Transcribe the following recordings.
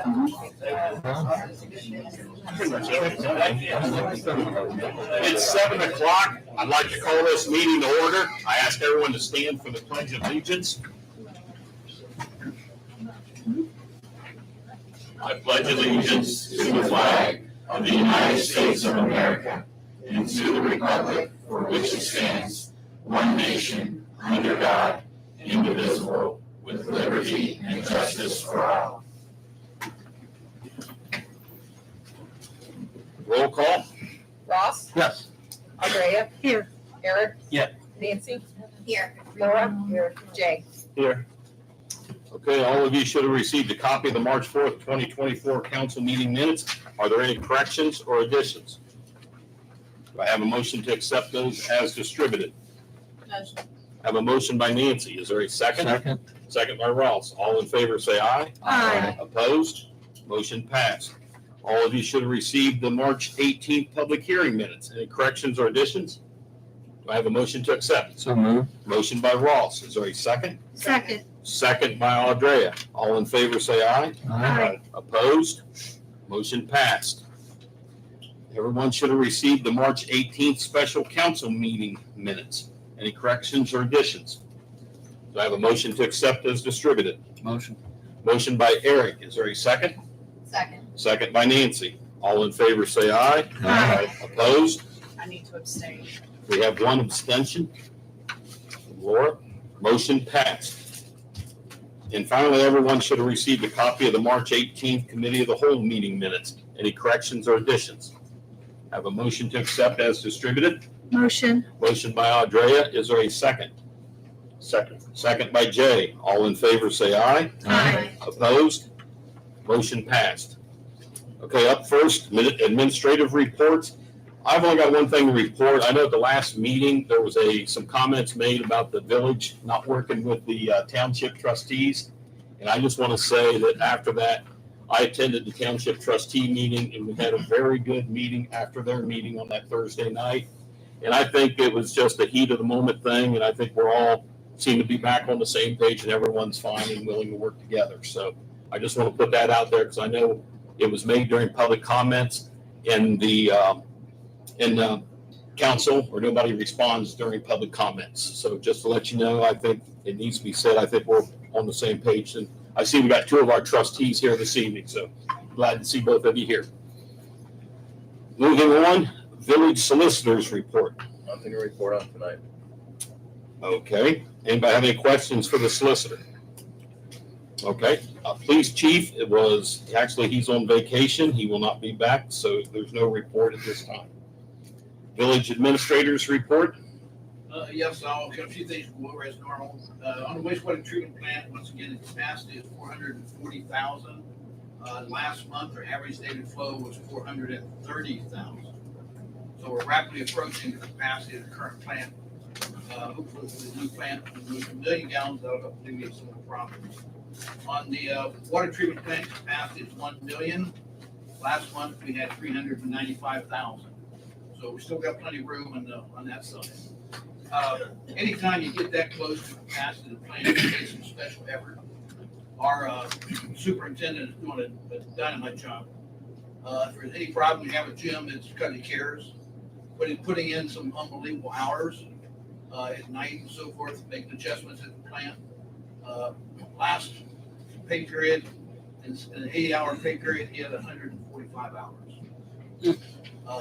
It's 7 o'clock. I'd like to call this meeting to order. I ask everyone to stand for the Pledge of Allegiance. I pledge allegiance to the flag of the United States of America and to the republic for which it stands, one nation, under God, indivisible, with liberty and justice for all. Roll call. Ross? Yes. Andrea? Here. Eric? Yeah. Nancy? Here. Laura? Here. Jay? Here. Okay, all of you should have received a copy of the March 4th, 2024 council meeting minutes. Are there any corrections or additions? Do I have a motion to accept those as distributed? Motion. I have a motion by Nancy. Is there a second? Second. Second by Ross. All in favor, say aye. Aye. Opposed? Motion passed. All of you should have received the March 18th public hearing minutes. Any corrections or additions? Do I have a motion to accept? So moved. Motion by Ross. Is there a second? Second. Second by Andrea. All in favor, say aye. Aye. Opposed? Motion passed. Everyone should have received the March 18th special council meeting minutes. Any corrections or additions? Do I have a motion to accept as distributed? Motion. Motion by Eric. Is there a second? Second. Second by Nancy. All in favor, say aye. Aye. Opposed? I need to abstain. We have one abstention. Laura, motion passed. And finally, everyone should have received a copy of the March 18th Committee of the Whole meeting minutes. Any corrections or additions? Have a motion to accept as distributed. Motion. Motion by Andrea. Is there a second? Second. Second by Jay. All in favor, say aye. Aye. Opposed? Motion passed. Okay, up first, administrative reports. I've only got one thing to report. I know at the last meeting, there was some comments made about the village not working with the township trustees. And I just want to say that after that, I attended the township trustee meeting and we had a very good meeting after their meeting on that Thursday night. And I think it was just a heat of the moment thing. And I think we're all seem to be back on the same page and everyone's fine and willing to work together. So I just want to put that out there because I know it was made during public comments in the council where nobody responds during public comments. So just to let you know, I think it needs to be said. I think we're on the same page. And I see we got two of our trustees here this evening. So glad to see both of you here. Moving on, village solicitors report. Nothing to report on tonight. Okay. Anybody have any questions for the solicitor? Okay. Police chief, he's on vacation. He will not be back, so there's no report at this time. Village administrators report. Yes, I'll get a few things go over as normal. On the wastewater treatment plant, once again, the capacity is 440,000. Last month, our average daily flow was 430,000. So we're rapidly approaching the capacity of the current plant. Hopefully, with the new plant, we'll lose 1 million gallons. That'll alleviate some of the problems. On the water treatment plant, capacity is 1 million. Last month, we had 395,000. So we still got plenty of room on that side. Anytime you get that close to capacity of the plant, it takes some special effort. Our superintendent is doing a dynamite job. If there's any problem you have with Jim, it's because he cares. But he's putting in some unbelievable hours at night and so forth, making adjustments at the plant. Last pay period, in an 80-hour pay period, he had 145 hours.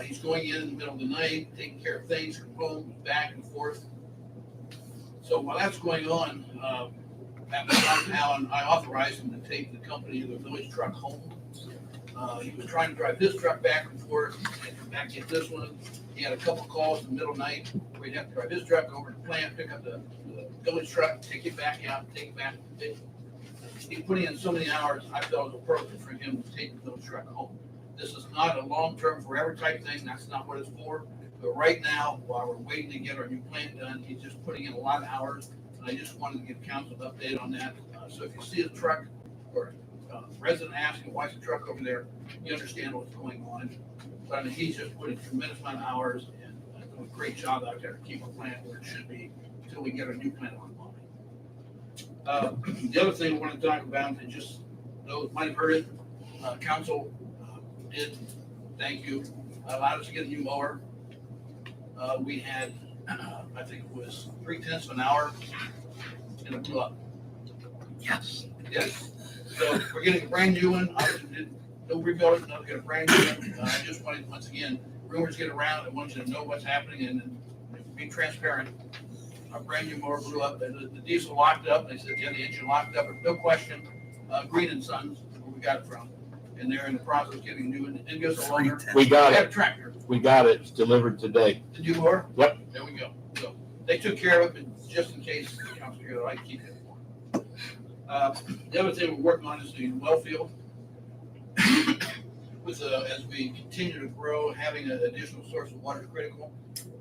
He's going in the middle of the night, taking care of things from home, back and forth. So while that's going on, Alan, I authorized him to take the company of the village truck home. He was trying to drive his truck back and forth and come back get this one. He had a couple calls in the middle of the night where he'd have to drive his truck over to the plant, pick up the village truck, take it back out, take it back. He's putting in so many hours, I felt it was appropriate for him to take the village truck home. This is not a long-term forever type thing. That's not what it's for. But right now, while we're waiting to get our new plant done, he's just putting in a lot of hours. And I just wanted to give council an update on that. So if you see a truck or a resident asking why is the truck over there, you understand what's going on. But I mean, he's just putting a tremendous amount of hours and doing a great job out there to keep our plant where it should be until we get our new plant online. The other thing I want to talk about, and just those might have heard it, council did, thank you, allowed us to get a new mower. We had, I think it was 0.3 of an hour, and it blew up. Yes. Yes. So we're getting a brand new one. Obviously, no rebuild it, no, get a brand new one. I just wanted, once again, rumors get around. I want you to know what's happening and be transparent. Our brand new mower blew up, and the diesel locked up. They said, yeah, the engine locked up, but no question. Green and Sons, where we got it from. And they're in the process of getting new, and it gives a loaner. We got We had it. a tractor. We got it. It's delivered today. The new mower? Yep. There we go. So they took care of it, but just in case the council here, I'd like to keep it. The other thing we're working on is the well field. With, as we continue to grow, having an additional source of water is critical.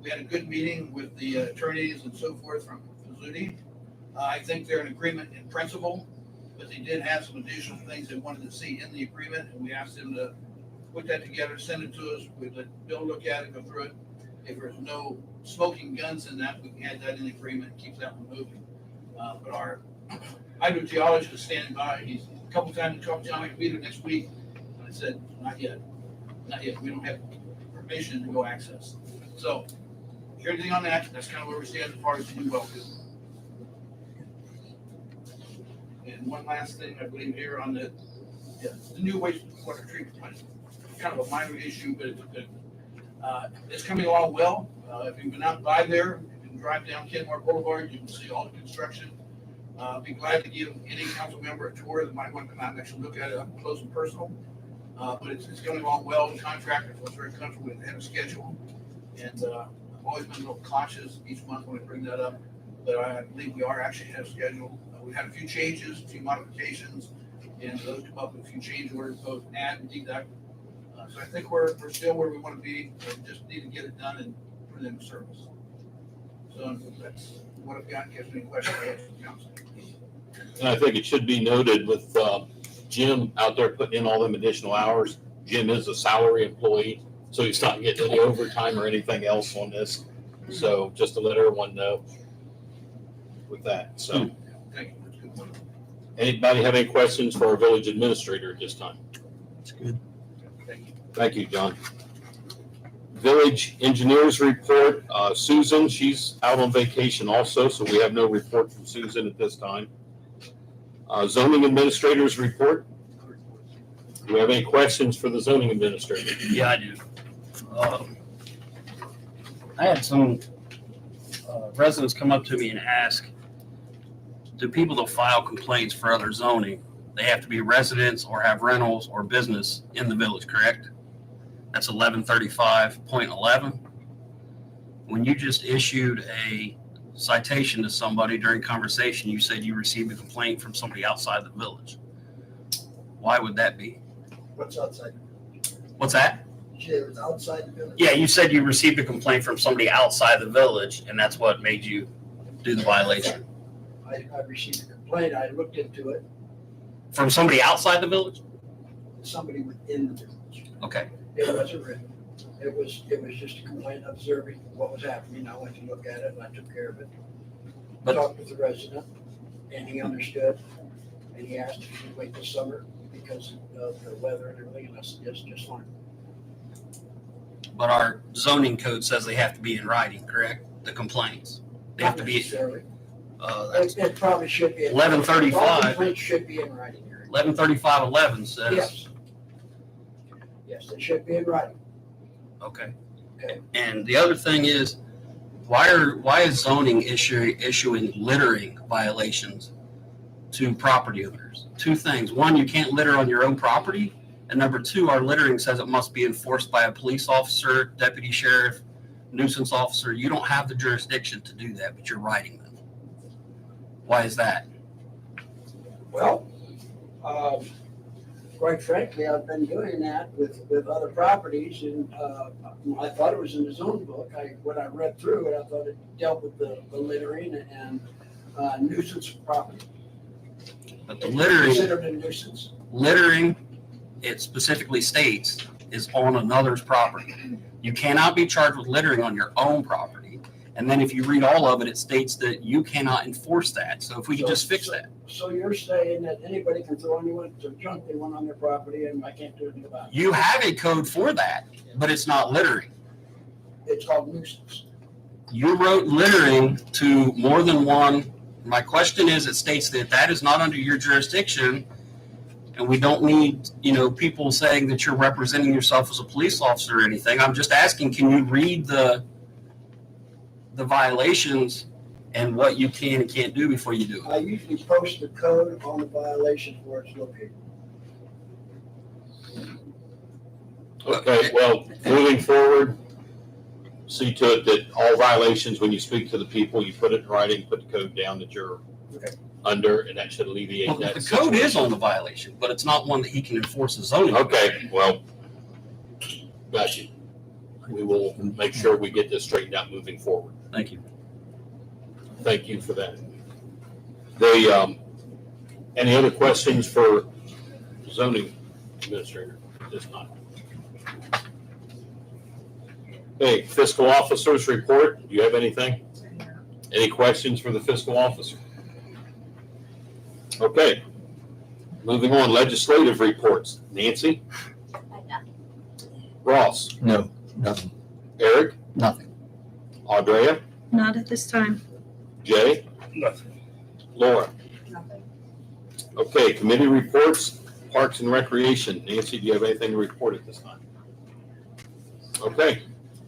We had a good meeting with the attorneys and so forth from Zuni. I think they're in agreement in principle, but they did have some additional things they wanted to see in the agreement, and we asked them to put that together, send it to us. We let Bill look at it, go through it. If there's no smoking guns in that, we can add that in the agreement and keep that one moving. But our hydrogeologist is standing by. He's a couple times talked to John McPeter next week. And I said, not yet. Not yet. We don't have permission to go access. So, hear anything on that? That's kind of where we stand as far as the new well field. And one last thing, I believe here on the new wastewater treatment plant. Kind of a minor issue, but it's coming along well. If you've been out by there, you can drive down Kenmore Boulevard, you can see all the construction. Be glad to give any council member a tour that might want to come out and actually look at it up close and personal. But it's going along well. The contractor feels very comfortable with the schedule. And I've always been a little cautious each month when I bring that up. But I believe we are actually ahead of schedule. We've had a few changes, a few modifications, and those come up with a few change orders, both add and deduct. So I think we're still where we want to be. We just need to get it done and put it into service. So that's what I've got. If any questions, I have from council. And I think it should be noted with Jim out there putting in all them additional hours. Jim is a salary employee, so he's not getting any overtime or anything else on this. So just to let everyone know with that. So Thank you. That's a good one. anybody have any questions for our village administrator at this time? It's good. Thank you. Thank you, John. Village engineers report, Susan, she's out on vacation also, so we have no report from Susan at this time. Zoning administrators report. Do we have any questions for the zoning administrator? Yeah, I do. I had some residents come up to me and ask, do people that file complaints for other zoning, they have to be residents or have rentals or business in the village, correct? That's 1135.11. When you just issued a citation to somebody during conversation, you said you received a complaint from somebody outside the village. Why would that be? What's outside? What's that? It was outside the village? Yeah, you said you received a complaint from somebody outside the village, and that's what made you do the violation. I received a complaint, I looked into it, From somebody outside the village? somebody within the village. Okay. It wasn't written. It was just a complaint observing what was happening. I went to look at it and I took care of it. But- Talked with the resident and he understood and he asked if he could wait till summer because of the weather and everything, and I said, yes, just fine. But our zoning code says they have to be in writing, correct? The complaints. They have to Not be, necessarily. that's It probably should be. 1135. All complaints should be in writing here. 1135.11 says, Yes. Yes, they should be in writing. okay. Okay. And the other thing is, why is zoning issuing littering violations to property owners? Two things. One, you can't litter on your own property. And number two, our littering says it must be enforced by a police officer, deputy sheriff, nuisance officer. You don't have the jurisdiction to do that, but you're writing them. Why is that? Well, quite frankly, I've been doing that with other properties, and I thought it was in the zone book. When I read through it, I thought it dealt with the littering and nuisance property. But the Considered a nuisance. littering, it specifically states, is on another's property. You cannot be charged with littering on your own property. And then if you read all of it, it states that you cannot enforce that. So if we could just fix that. So you're saying that anybody can throw anyone to junk they want on their property and I can't do anything about it? You have a code for that, but it's not littering. It's called nuisance. You wrote littering to more than one. My question is, it states that that is not under your jurisdiction, and we don't need, people saying that you're representing yourself as a police officer or anything. I'm just asking, can you read the violations and what you can and can't do before you do it? I usually post the code on the violation where it's located. Okay, well, moving forward, see to it that all violations, when you speak to the people, you put it in writing, put the code down that you're Okay. under, and that should alleviate Well, that the code is situation. on the violation, but it's not one that he can enforce as zoning. Okay, well, got you. We will make sure we get this straightened out moving forward. Thank you. Thank you for that. Any other questions for zoning administrator at this time? Okay, fiscal officers report. Do you have anything? Any questions for the fiscal officer? Okay. Moving on, legislative reports. Nancy? Ross? No, nothing, Eric? nothing. Audrea? Not at this time. Jay? Nothing. Laura? Nothing. Okay, committee reports, Parks and Recreation. Nancy, do you have anything to report at this time? Okay,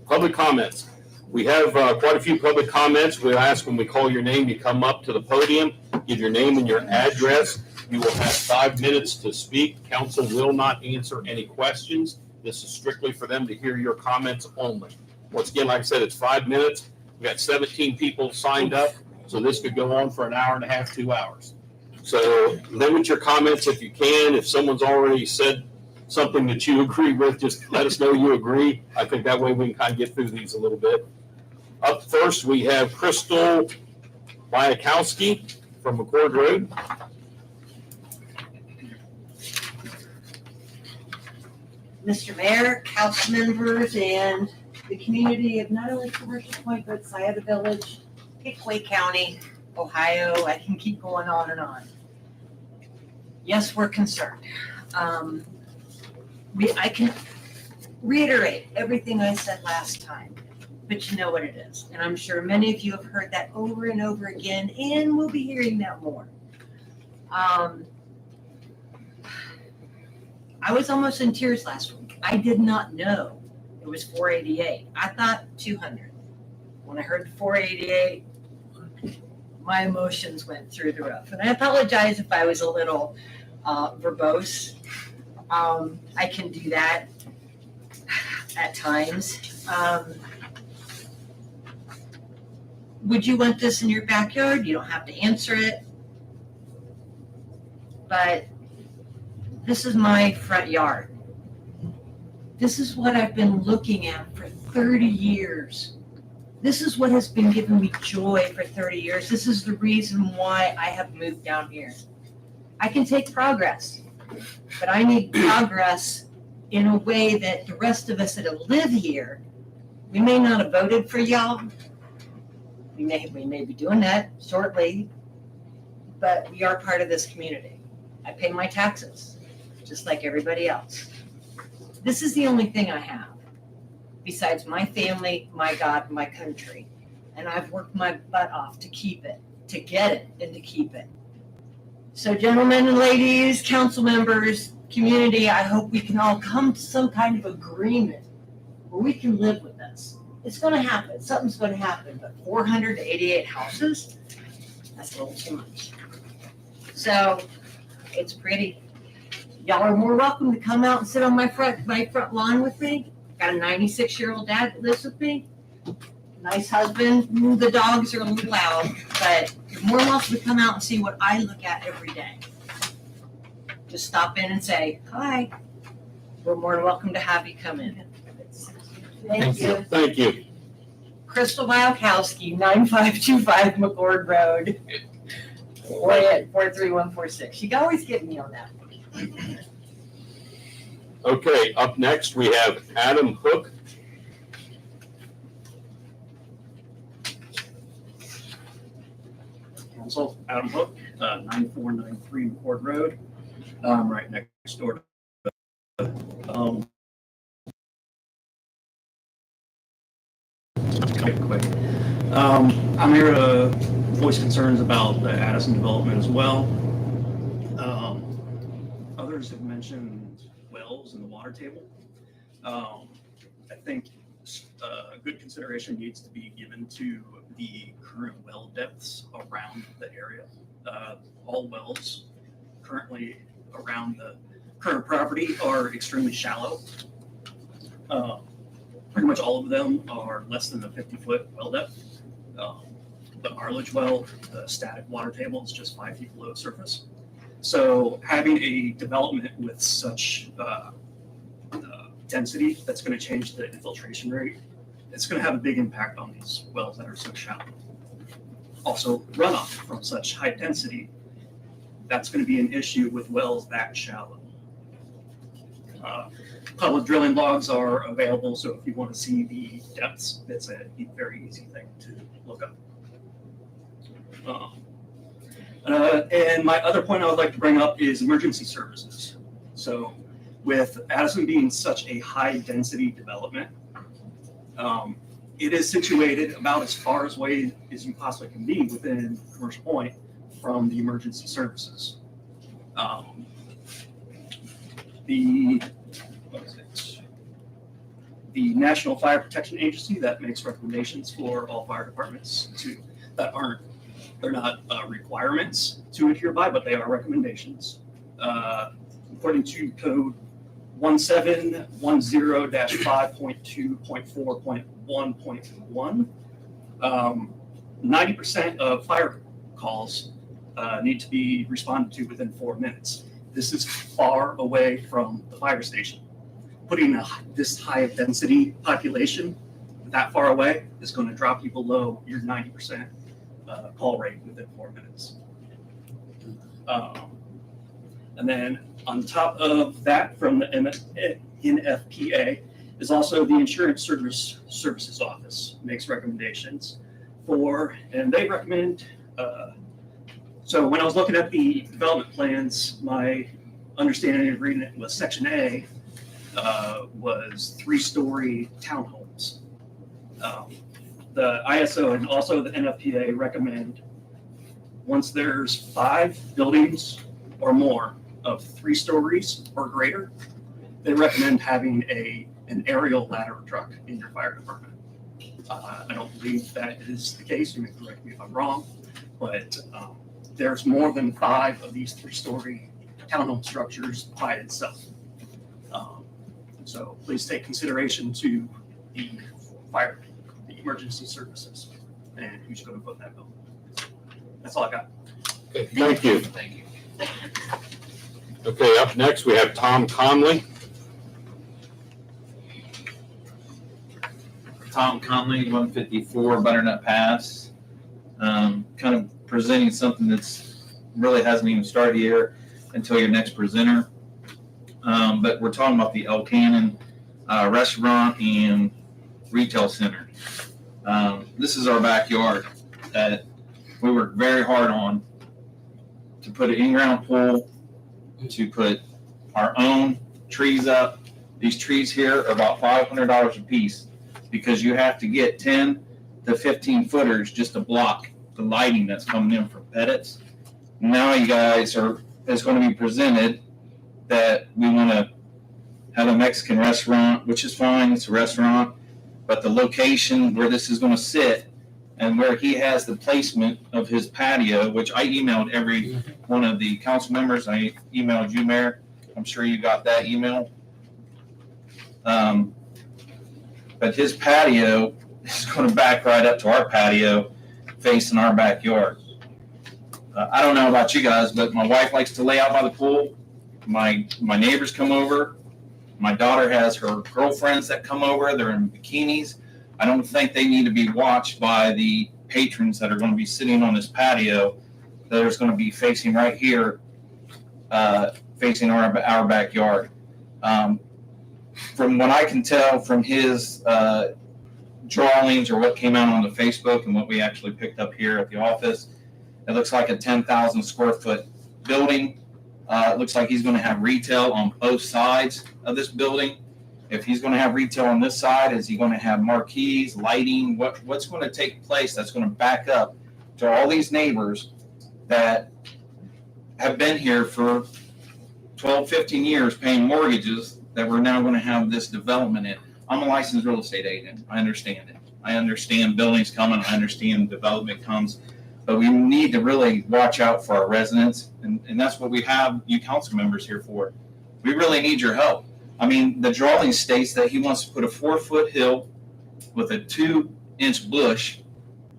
public comments. We have quite a few public comments. We'll ask when we call your name, you come up to the podium, give your name and your address. You will have 5 minutes to speak. Council will not answer any questions. This is strictly for them to hear your comments only. Once again, like I said, it's 5 minutes. We've got 17 people signed up, so this could go on for an hour and a half, 2 hours. So limit your comments if you can. If someone's already said something that you agree with, just let us know you agree. I think that way we can kind of get through these a little bit. Up first, we have Crystal Bayakowski from McCord Road. Mr. Mayor, council members, and the community of not only Commercial Point, but Scioto Village, Hickway County, Ohio. I can keep going on and on. Yes, we're concerned. I can reiterate everything I said last time, but you know what it is. And I'm sure many of you have heard that over and over again, and we'll be hearing that more. I was almost in tears last week. I did not know it was 488. I thought 200. When I heard 488, my emotions went through the roof. And I apologize if I was a little verbose. I can do that at times. Would you want this in your backyard? You don't have to answer it. But this is my front yard. This is what I've been looking at for 30 years. This is what has been giving me joy for 30 years. This is the reason why I have moved down here. I can take progress, but I need progress in a way that the rest of us that live here, we may not have voted for y'all. We may be doing that shortly, but we are part of this community. I pay my taxes, just like everybody else. This is the only thing I have, besides my family, my God, my country. And I've worked my butt off to keep it, to get it, and to keep it. So gentlemen and ladies, council members, community, I hope we can all come to some kind of agreement where we can live with this. It's gonna happen, something's gonna happen, but 488 houses, that's a little too much. So, it's pretty. Y'all are more welcome to come out and sit on my front lawn with me. Got a 96-year-old dad that lives with me. Nice husband. The dogs are a little loud, but you're more welcome to come out and see what I look at every day. Just stop in and say, hi. We're more than welcome to have you come in. Thank you. Thank you. Crystal Bayakowski, 9525 McCord Road. 43146. You can always get me on that. Okay, up next, we have Adam Hook. Council, Adam Hook, 9493 McCord Road, right next door to quick. I'm here to voice concerns about the Addison development as well. Others have mentioned wells in the water table. I think a good consideration needs to be given to the current well depths around the area. All wells currently around the current property are extremely shallow. Pretty much all of them are less than a 50-foot well depth. The Arledge well, the static water table is just 5 feet below surface. So having a development with such density that's going to change the infiltration rate, it's going to have a big impact on these wells that are so shallow. Also, runoff from such high density, that's going to be an issue with wells that shallow. Public drilling logs are available, so if you want to see the depths, it's a very easy thing to look up. And my other point I would like to bring up is emergency services. So with Addison being such a high density development, it is situated about as far away as you possibly can be within Commercial Point from the emergency services. The National Fire Protection Agency that makes recommendations for all fire departments they're not requirements to adhere by, but they are recommendations. According to code 1710-5.2.4.1.1, 90% of fire calls need to be responded to within 4 minutes. This is far away from the fire station. Putting this high density population that far away is going to drop you below your 90% call rate within 4 minutes. And then on top of that, from the NFPA is also the Insurance Services Office makes recommendations for, and they recommend. So when I was looking at the development plans, my understanding of reading it was Section A was 3-story townhomes. The ISO and also the NFPA recommend once there's 5 buildings or more of 3 stories or greater, they recommend having an aerial ladder truck in your fire department. I don't believe that is the case. You may correct me if I'm wrong, but there's more than 5 of these 3-story townhome structures by itself. So please take consideration to the fire, the emergency services, and who's going to put that bill. That's all I got. Okay, thank you. Thank you. Okay, up next, we have Tom Conley. Tom Conley, 154 Butternut Pass. Kind of presenting something that's really hasn't even started here until your next presenter. But we're talking about the El Cannon restaurant and retail center. This is our backyard that we worked very hard on to put an in-ground pool, to put our own trees up. These trees here are about $500 a piece because you have to get 10 to 15 footers just to block the lighting that's coming in from Pettit's. Now you guys it's going to be presented that we want to have a Mexican restaurant, which is fine, it's a restaurant, but the location where this is going to sit and where he has the placement of his patio, which I emailed every one of the council members. I emailed you, Mayor. I'm sure you got that email. But his patio is going to back right up to our patio facing our backyard. I don't know about you guys, but my wife likes to lay out by the pool. My neighbors come over. My daughter has her girlfriends that come over. They're in bikinis. I don't think they need to be watched by the patrons that are going to be sitting on this patio that is going to be facing right here, facing our backyard. From what I can tell from his drawings or what came out on the Facebook and what we actually picked up here at the office, It looks like a 10,000 square foot building. It looks like he's going to have retail on both sides of this building. If he's going to have retail on this side, is he going to have marquees, lighting? What's going to take place that's going to back up to all these neighbors that have been here for 12, 15 years paying mortgages that we're now going to have this development in? I'm a licensed real estate agent. I understand it. I understand buildings coming. I understand development comes. But we need to really watch out for our residents. And that's what we have you council members here for. We really need your help. I mean, the drawing states that he wants to put a 4-foot hill with a 2-inch bush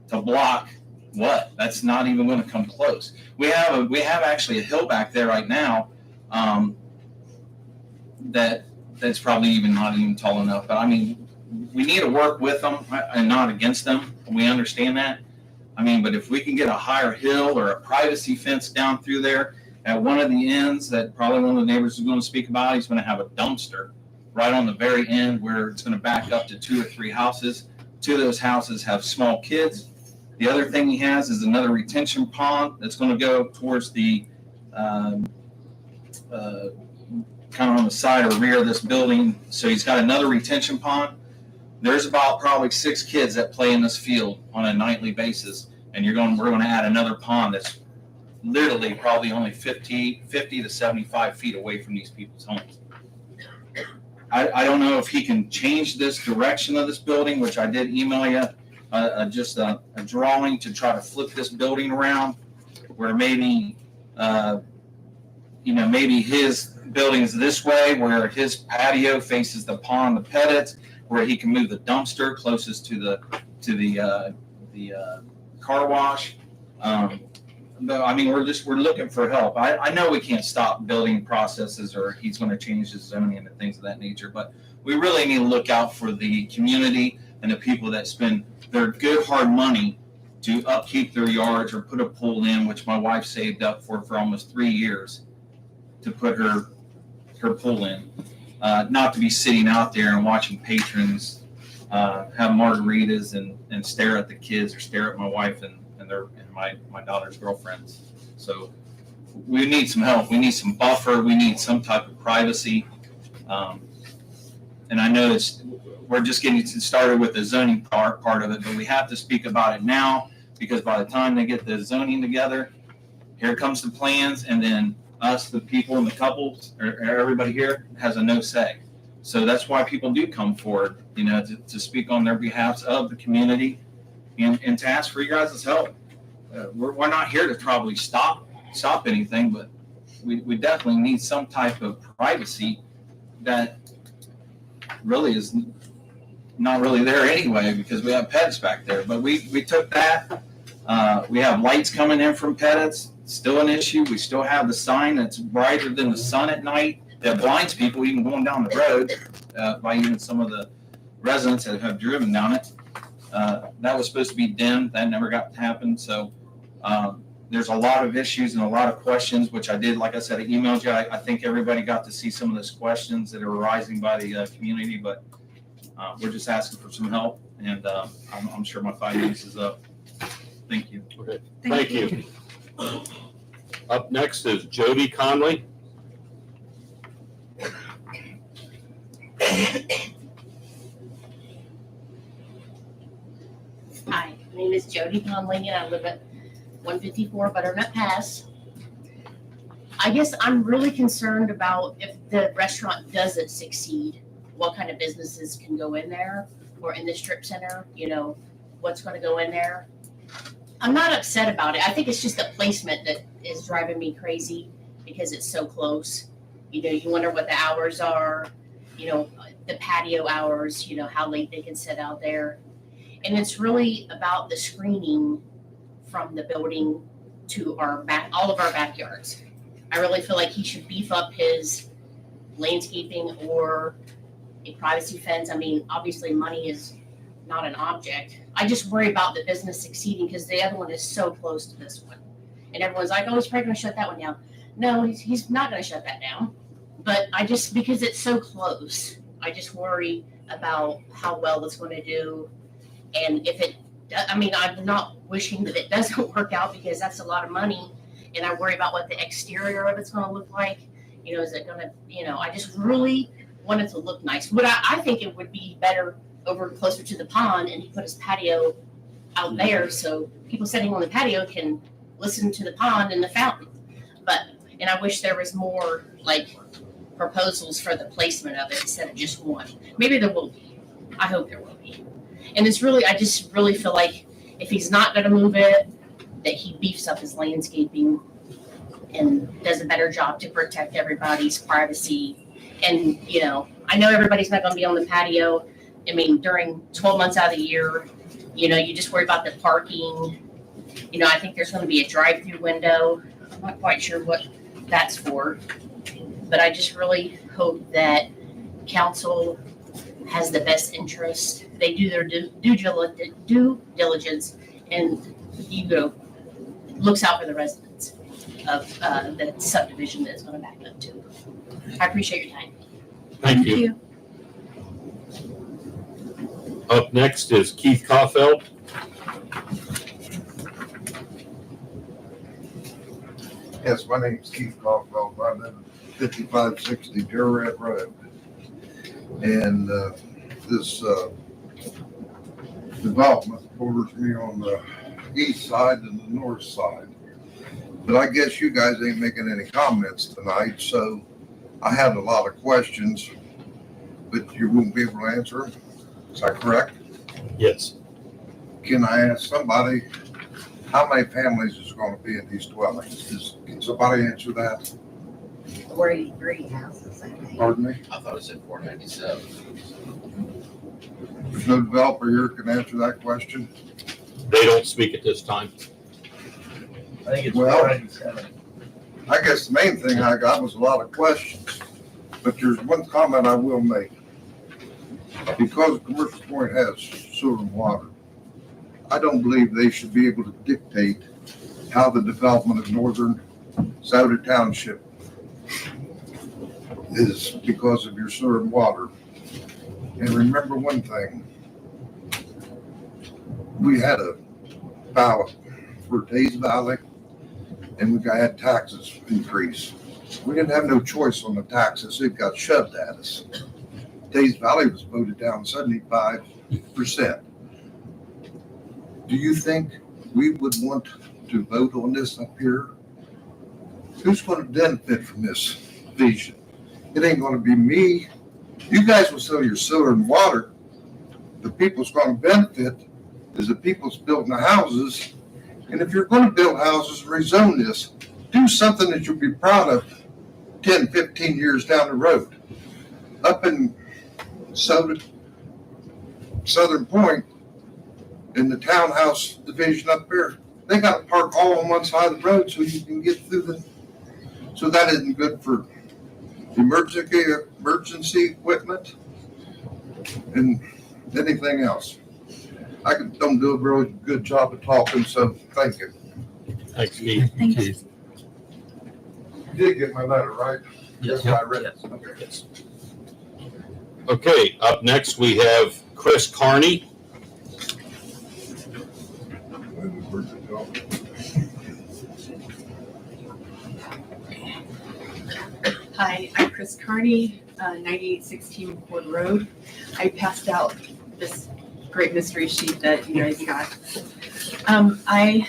to block what? That's not even going to come close. We have actually a hill back there right now that's probably not even tall enough. But I mean, we need to work with them and not against them. We understand that. I mean, but if we can get a higher hill or a privacy fence down through there at one of the ends that probably one of the neighbors is going to speak about, he's going to have a dumpster right on the very end where it's going to back up to 2 or 3 houses. 2 of those houses have small kids. The other thing he has is another retention pond that's going to go towards the kind of on the side or rear of this building. So he's got another retention pond. There's about probably 6 kids that play in this field on a nightly basis, and we're going to add another pond that's literally probably only 50 to 75 feet away from these people's homes. I don't know if he can change this direction of this building, which I did email you, just a drawing to try to flip this building around, where maybe maybe his building is this way, where his patio faces the pond, the Pettits, where he can move the dumpster closest to the car wash. But I mean, we're looking for help. I know we can't stop building processes, or he's going to change his zoning and things of that nature. But we really need to look out for the community and the people that spend their good hard money to upkeep their yards or put a pool in, which my wife saved up for almost 3 years to put her pool in. Not to be sitting out there and watching patrons have margaritas and stare at the kids or stare at my wife and my daughter's girlfriends. So we need some help. We need some buffer. We need some type of privacy. And I know we're just getting started with the zoning part of it, but we have to speak about it now, because by the time they get the zoning together, here comes the plans, and then us, the people and the couples, or everybody here has a no say. So that's why people do come forward, to speak on their behalf of the community and to ask for you guys' help. We're not here to probably stop anything, but we definitely need some type of privacy that really is not really there anyway, because we have pets back there. But we took that. We have lights coming in from Pettits. Still an issue. We still have the sign that's brighter than the sun at night that blinds people even going down the road, by even some of the residents that have driven down it. That was supposed to be dimmed. That never got to happen. So there's a lot of issues and a lot of questions, which I did, like I said, I emailed you. I think everybody got to see some of those questions that are arising by the community, but we're just asking for some help, and I'm sure my 5 minutes is up. Thank you. Okay, thank you. Up next is Jody Conley. Hi, my name is Jody Conley, and I live at 154 Butternut Pass. I guess I'm really concerned about if the restaurant doesn't succeed, what kind of businesses can go in there, or in the strip center, what's going to go in there. I'm not upset about it. I think it's just the placement that is driving me crazy, because it's so close. You wonder what the hours are, the patio hours, how late they can sit out there. And it's really about the screening from the building to all of our backyards. I really feel like he should beef up his landscaping or a privacy fence. I mean, obviously money is not an object. I just worry about the business succeeding, because the other one is so close to this one. And everyone's like, oh, he's probably going to shut that one down. No, he's not going to shut that down. But because it's so close, I just worry about how well it's going to do. And if it I mean, I'm not wishing that it doesn't work out because that's a lot of money. And I worry about what the exterior of it's gonna look like. You know, is it gonna, I just really want it to look nice. But I think it would be better over closer to the pond and he put his patio out there so people sitting on the patio can listen to the pond and the fountain. And I wish there was more like proposals for the placement of it instead of just one. Maybe there will be. I hope there will be. And I just really feel like if he's not gonna move it, that he beefs up his landscaping and does a better job to protect everybody's privacy. And, I know everybody's not gonna be on the patio. I mean, during 12 months out of the year, you just worry about the parking. I think there's gonna be a drive-through window. I'm not quite sure what that's for. But I just really hope that council has the best interest. They do their due diligence and, looks out for the residents of the subdivision that it's gonna back up to. I appreciate your time. Thank you. Up next is Keith Caulfield. Yes, my name's Keith Caulfield. I live at 5560 Durant Road. And this development borders me on the east side and the north side. But I guess you guys ain't making any comments tonight, so I had a lot of questions, but you won't be able to answer them. Is that correct? Yes. Can I ask somebody, how many families is going to be in these dwellings? Can somebody answer that? 43 houses, I think. Pardon me? I thought it said 497. There's no developer here can answer that question? They don't speak at this time. I think it's Well- 497. I guess the main thing I got was a lot of questions, but there's one comment I will make. Because Commercial Point has sewer and water, I don't believe they should be able to dictate how the development of northern Sauter Township is because of your sewer and water. And remember one thing, we had a ballot for Tays Valley, and we had taxes increase. We didn't have no choice on the taxes. It got shoved at us. Tays Valley was voted down 75%. Do you think we would want to vote on this up here? Who's going to benefit from this vision? It ain't going to be me. You guys will sell your sewer and water. The people's going to benefit is the people's building the houses. And if you're going to build houses and rezone this, do something that you'll be proud of 10, 15 years down the road. Up in Southern Point, in the townhouse division up there, they got to park all on one side of the road so you can get through so that isn't good for emergency equipment and anything else. I don't do a really good job of talking, so thank you. Thanks, Keith. Thank you. You did get my letter, right? Yes. I read it. Yes. Okay. Yes. Okay, up next we have Chris Carney. Hi, I'm Chris Carney, 9816 Ford Road. I passed out this great mystery sheet that you guys got. I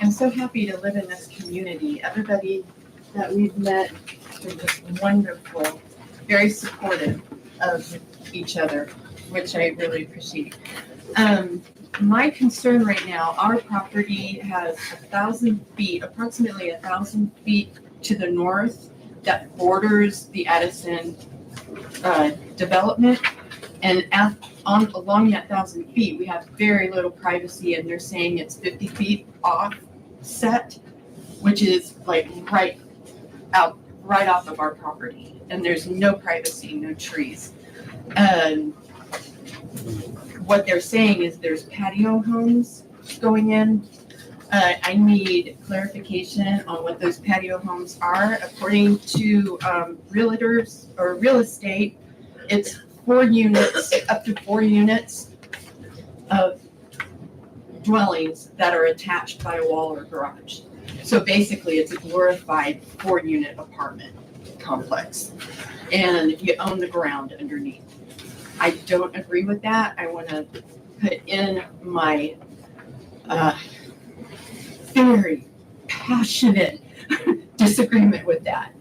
am so happy to live in this community. Everybody that we've met is just wonderful, very supportive of each other, which I really appreciate. My concern right now, our property has 1,000 feet, approximately 1,000 feet to the north that borders the Addison development. And along that 1,000 feet, we have very little privacy, and they're saying it's 50 feet offset, which is like right off of our property. And there's no privacy, no trees. And what they're saying is there's patio homes going in. I need clarification on what those patio homes are. According to realtors or real estate, it's 4 units, up to 4 units of dwellings that are attached by a wall or garage. So basically, it's a glorified 4-unit apartment complex, and you own the ground underneath. I don't agree with that. I want to put in my very passionate disagreement with that,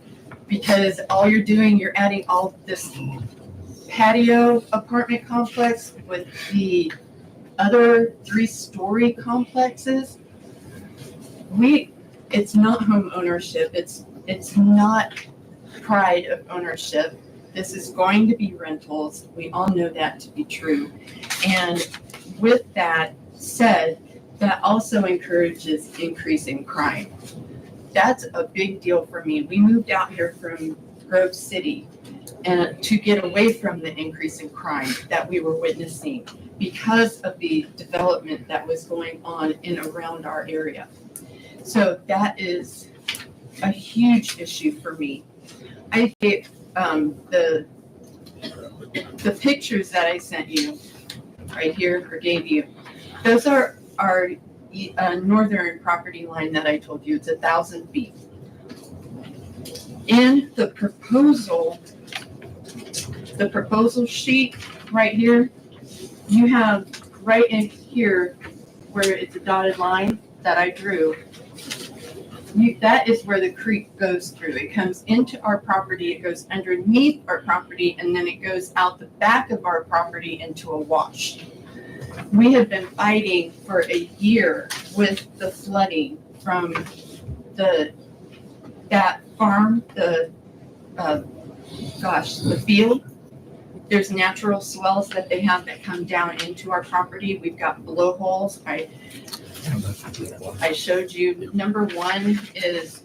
because all you're doing, you're adding all this patio apartment complex with the other 3-story complexes. It's not home ownership. It's not pride of ownership. This is going to be rentals. We all know that to be true. And with that said, that also encourages increasing crime. That's a big deal for me. We moved out here from Grove City and to get away from the increase in crime that we were witnessing because of the development that was going on in around our area. So that is a huge issue for me. I gave the pictures that I sent you right here, or gave you, those are our northern property line that I told you. It's 1,000 feet. In the proposal sheet right here, you have right in here where it's a dotted line that I drew. That is where the creek goes through. It comes into our property, it goes underneath our property, and then it goes out the back of our property into a wash. We have been fighting for a year with the flooding from that farm, the field. There's natural swells that they have that come down into our property. We've got blowholes. I showed you. Number 1 is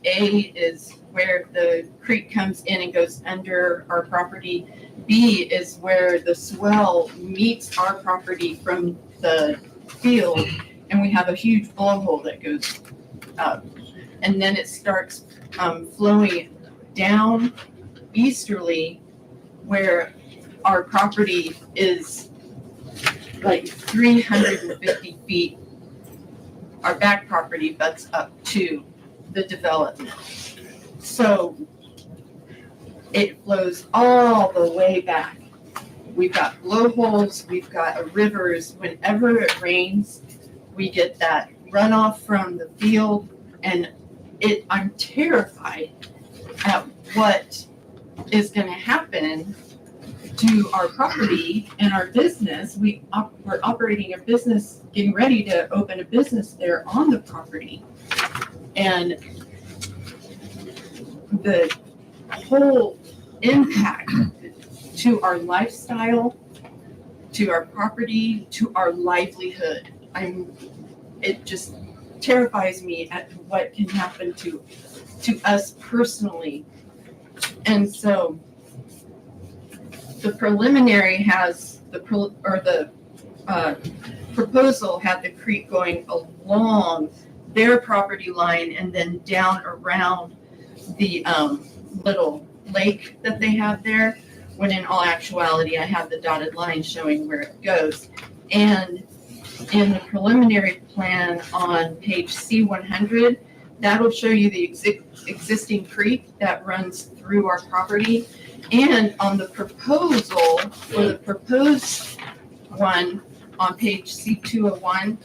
where the creek comes in and goes under our property. B is where the swell meets our property from the field, and we have a huge blowhole that goes up. And then it starts flowing down easterly where our property is like 350 feet. Our back property butts up to the development. So it flows all the way back. We've got blowholes, we've got rivers. Whenever it rains, we get that runoff from the field, and I'm terrified at what is going to happen to our property and our business. We're operating a business, getting ready to open a business there on the property. And the whole impact to our lifestyle, to our property, to our livelihood. It just terrifies me at what can happen to us personally. And so the preliminary has the proposal had the creek going along their property line and then down around the little lake that they have there, when in all actuality I have the dotted line showing where it goes. And in the preliminary plan on page C100, that'll show you the existing creek that runs through our property. And on the proposal, for the proposed one on page C201,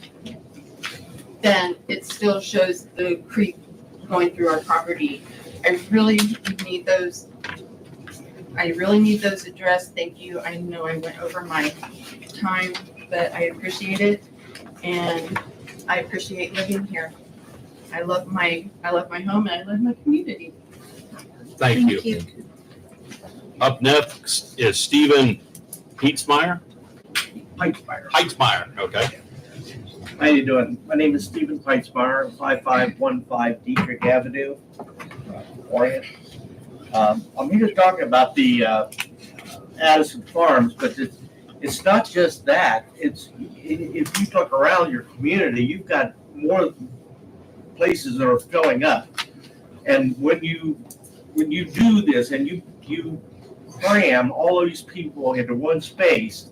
then it still shows the creek going through our property. I really need those addressed. Thank you. I know I went over my time, but I appreciate it. And I appreciate living here. I love my home and I love my community. Thank you. Up next is Stephen Heitzmeyer. Heitzmeyer, okay. How you doing? My name is Stephen Heitzmeyer, 5515 Dietrich Avenue, Orient. I'm here talking about the Addison Farms, but it's not just that. If you look around your community, you've got more places that are filling up. And when you do this and you cram all these people into one space,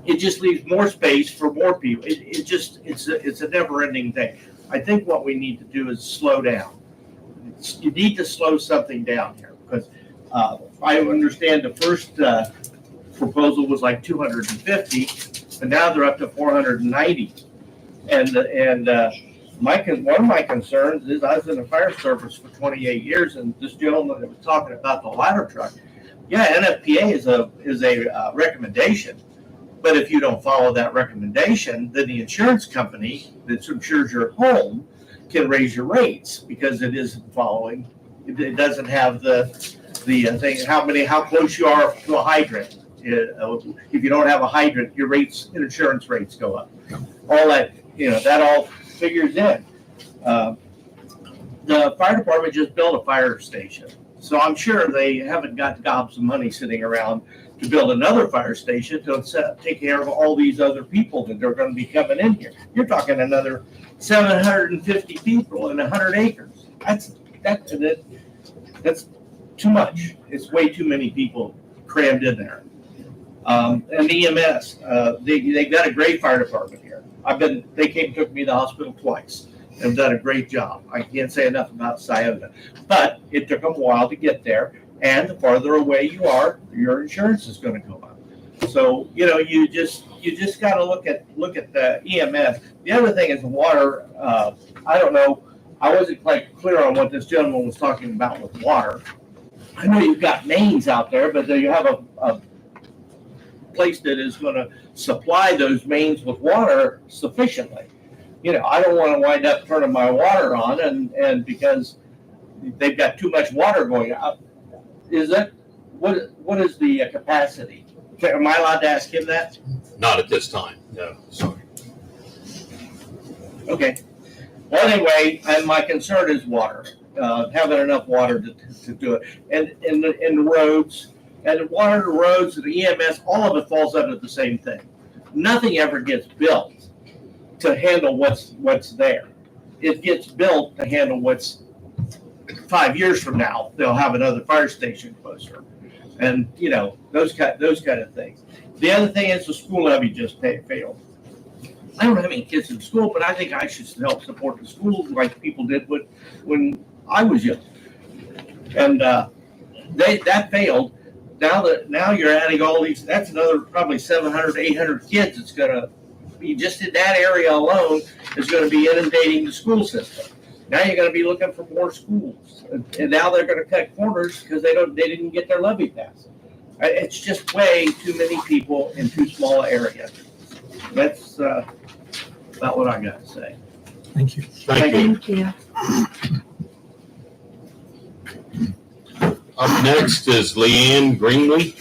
it just leaves more space for more people. It's a never ending thing. I think what we need to do is slow down. You need to slow something down here because I understand the first proposal was like 250, and now they're up to 490. And one of my concerns is I was in the fire service for 28 years, and this gentleman that was talking about the ladder truck, yeah, NFPA is a recommendation, but if you don't follow that recommendation, then the insurance company that insures your home can raise your rates because it isn't following. It doesn't have the thing how close you are to a hydrant. If you don't have a hydrant, your insurance rates go up. All that that all figures in. The fire department just built a fire station, so I'm sure they haven't got gobs of money sitting around to build another fire station to take care of all these other people that are going to be coming in here. You're talking another 750 people in 100 acres. That's too much. It's way too many people crammed in there. And EMS, they got a great fire department here. They came and took me to the hospital twice and done a great job. I can't say enough about Scioto, but it took them a while to get there. And the farther away you are, your insurance is going to go up. So you just got to look at the EMS. The other thing is water. I don't know. I wasn't quite clear on what this gentleman was talking about with water. I know you've got mains out there, but you have a place that is going to supply those mains with water sufficiently. I don't want to wind up turning my water on and because they've got too much water going out. What is the capacity? Am I allowed to ask him that? Not at this time, no, sorry. Okay. Well, anyway, and my concern is water, having enough water to do it. And in the roads, and the water, the roads, and the EMS, all of it falls under the same thing. Nothing ever gets built to handle what's there. It gets built to handle what's 5 years from now. They'll have another fire station closer, and those kind of things. The other thing is the school levy just failed. I don't have any kids in school, but I think I should help support the schools like people did when I was young. And that failed. Now you're adding all these. That's another probably 700, 800 kids. It's going to be just in that area alone is going to be inundating the school system. Now you're going to be looking for more schools, and now they're going to cut corners because they didn't get their levy passed. It's just way too many people in too small an area. That's about what I got to say. Thank you. Thank you. Up next is Leanne Greenlee.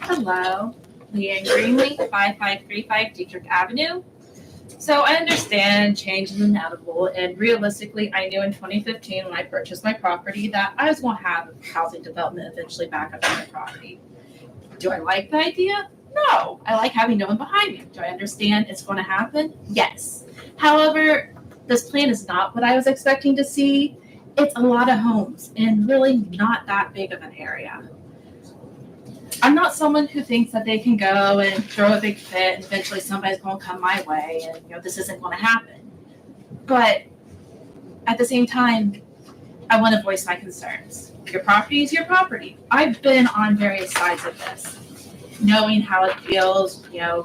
Hello, Leanne Greenlee, 5535 Dietrich Avenue. So I understand change is inevitable, and realistically, I knew in 2015 when I purchased my property that I was going to have housing development eventually back up on my property. Do I like the idea? No. I like having no one behind me. Do I understand it's going to happen? Yes. However, this plan is not what I was expecting to see. It's a lot of homes and really not that big of an area. I'm not someone who thinks that they can go and throw a big fit and eventually somebody's going to come my way and this isn't going to happen. But at the same time, I want to voice my concerns. Your property is your property. I've been on various sides of this, knowing how it feels,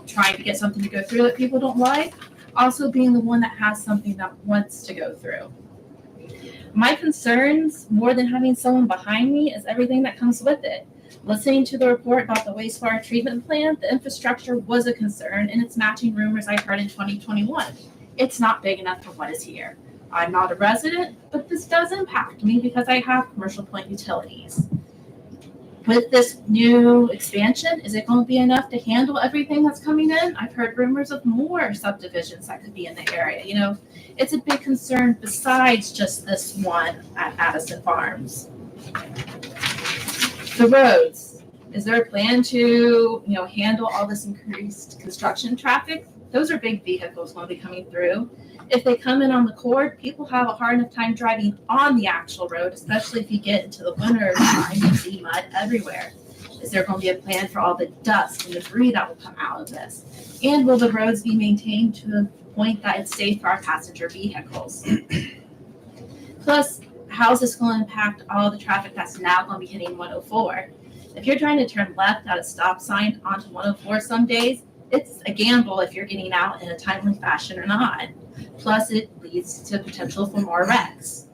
trying to get something to go through that people don't like, also being the one that has something that wants to go through. My concerns, more than having someone behind me, is everything that comes with it. Listening to the report about the wastewater treatment plant, the infrastructure was a concern, and it's matching rumors I heard in 2021. It's not big enough for what is here. I'm not a resident, but this does impact me because I have commercial point utilities. With this new expansion, is it going to be enough to handle everything that's coming in? I've heard rumors of more subdivisions that could be in the area. It's a big concern besides just this one at Addison Farms. The roads, is there a plan to, handle all this increased construction traffic? those are big vehicles going to be coming through. If they come in on the cord, people have a hard enough time driving on the actual road, especially if you get into the winter time, you see mud everywhere. Is there going to be a plan for all the dust and debris that will come out of this? And will the roads be maintained to a point that it's safe for our passenger vehicles? Plus, how is this going to impact all the traffic that's now going to be hitting 104? If you're trying to turn left at a stop sign onto 104 some days, it's a gamble if you're getting out in a timely fashion or not. Plus, it leads to potential for more wrecks.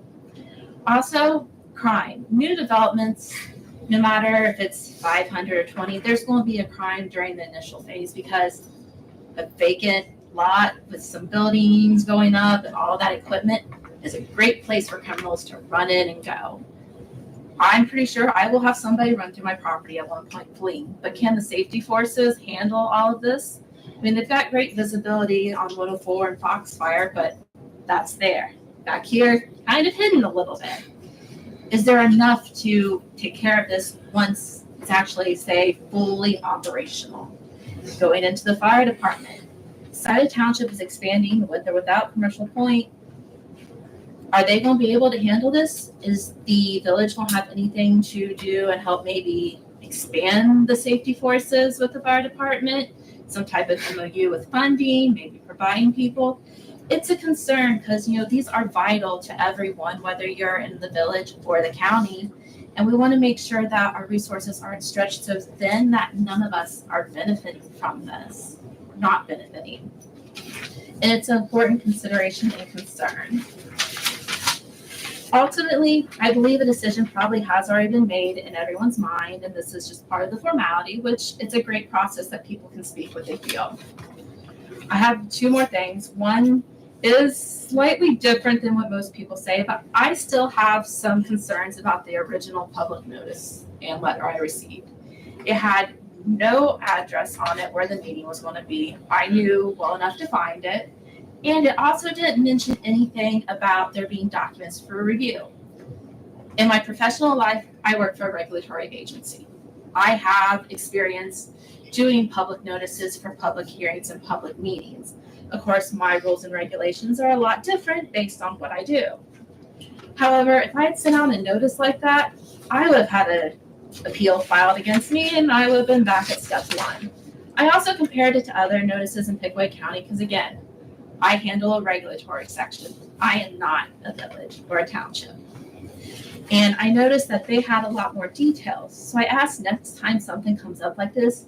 Also, crime. New developments, no matter if it's 500 or 20, there's going to be a crime during the initial phase because a vacant lot with some buildings going up and all that equipment is a great place for criminals to run in and go. I'm pretty sure I will have somebody run through my property at one point fleeing, but can the safety forces handle all of this? I mean, they've got great visibility on 104 and Foxfire, but that's there. Back here, kind of hidden a little bit. Is there enough to take care of this once it's actually, say, fully operational? Going into the fire department. Scioto Township is expanding with or without Commercial Point. Are they going to be able to handle this? Is the village going to have anything to do and help maybe expand the safety forces with the fire department? Some type of MOU with funding, maybe providing people? It's a concern because, these are vital to everyone, whether you're in the village or the county. And we want to make sure that our resources aren't stretched so thin that none of us are benefiting from this, not benefiting. And it's an important consideration and concern. Ultimately, I believe a decision probably has already been made in everyone's mind, and this is just part of the formality, which it's a great process that people can speak what they feel. I have two more things. One is slightly different than what most people say, but I still have some concerns about the original public notice and letter I received. It had no address on it where the meeting was going to be. I knew well enough to find it. And it also didn't mention anything about there being documents for review. In my professional life, I work for a regulatory agency. I have experience doing public notices for public hearings and public meetings. Of course, my rules and regulations are a lot different based on what I do. However, if I had sent out a notice like that, I would have had an appeal filed against me and I would have been back at step one. I also compared it to other notices in Pickaway County because, again, I handle a regulatory section. I am not a village or a township. And I noticed that they had a lot more details. So I asked next time something comes up like this,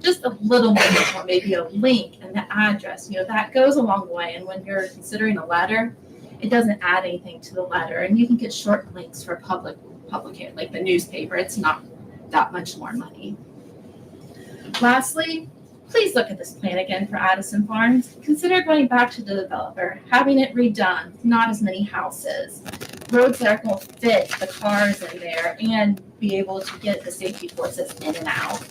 just a little more, or maybe a link and the address, that goes a long way. And when you're considering a letter, it doesn't add anything to the letter. And you can get short links for publication, like the newspaper. It's not that much more money. Lastly, please look at this plan again for Addison Farms. Consider going back to the developer, having it redone, not as many houses, roads that are going to fit the cars in there and be able to get the safety forces in and out.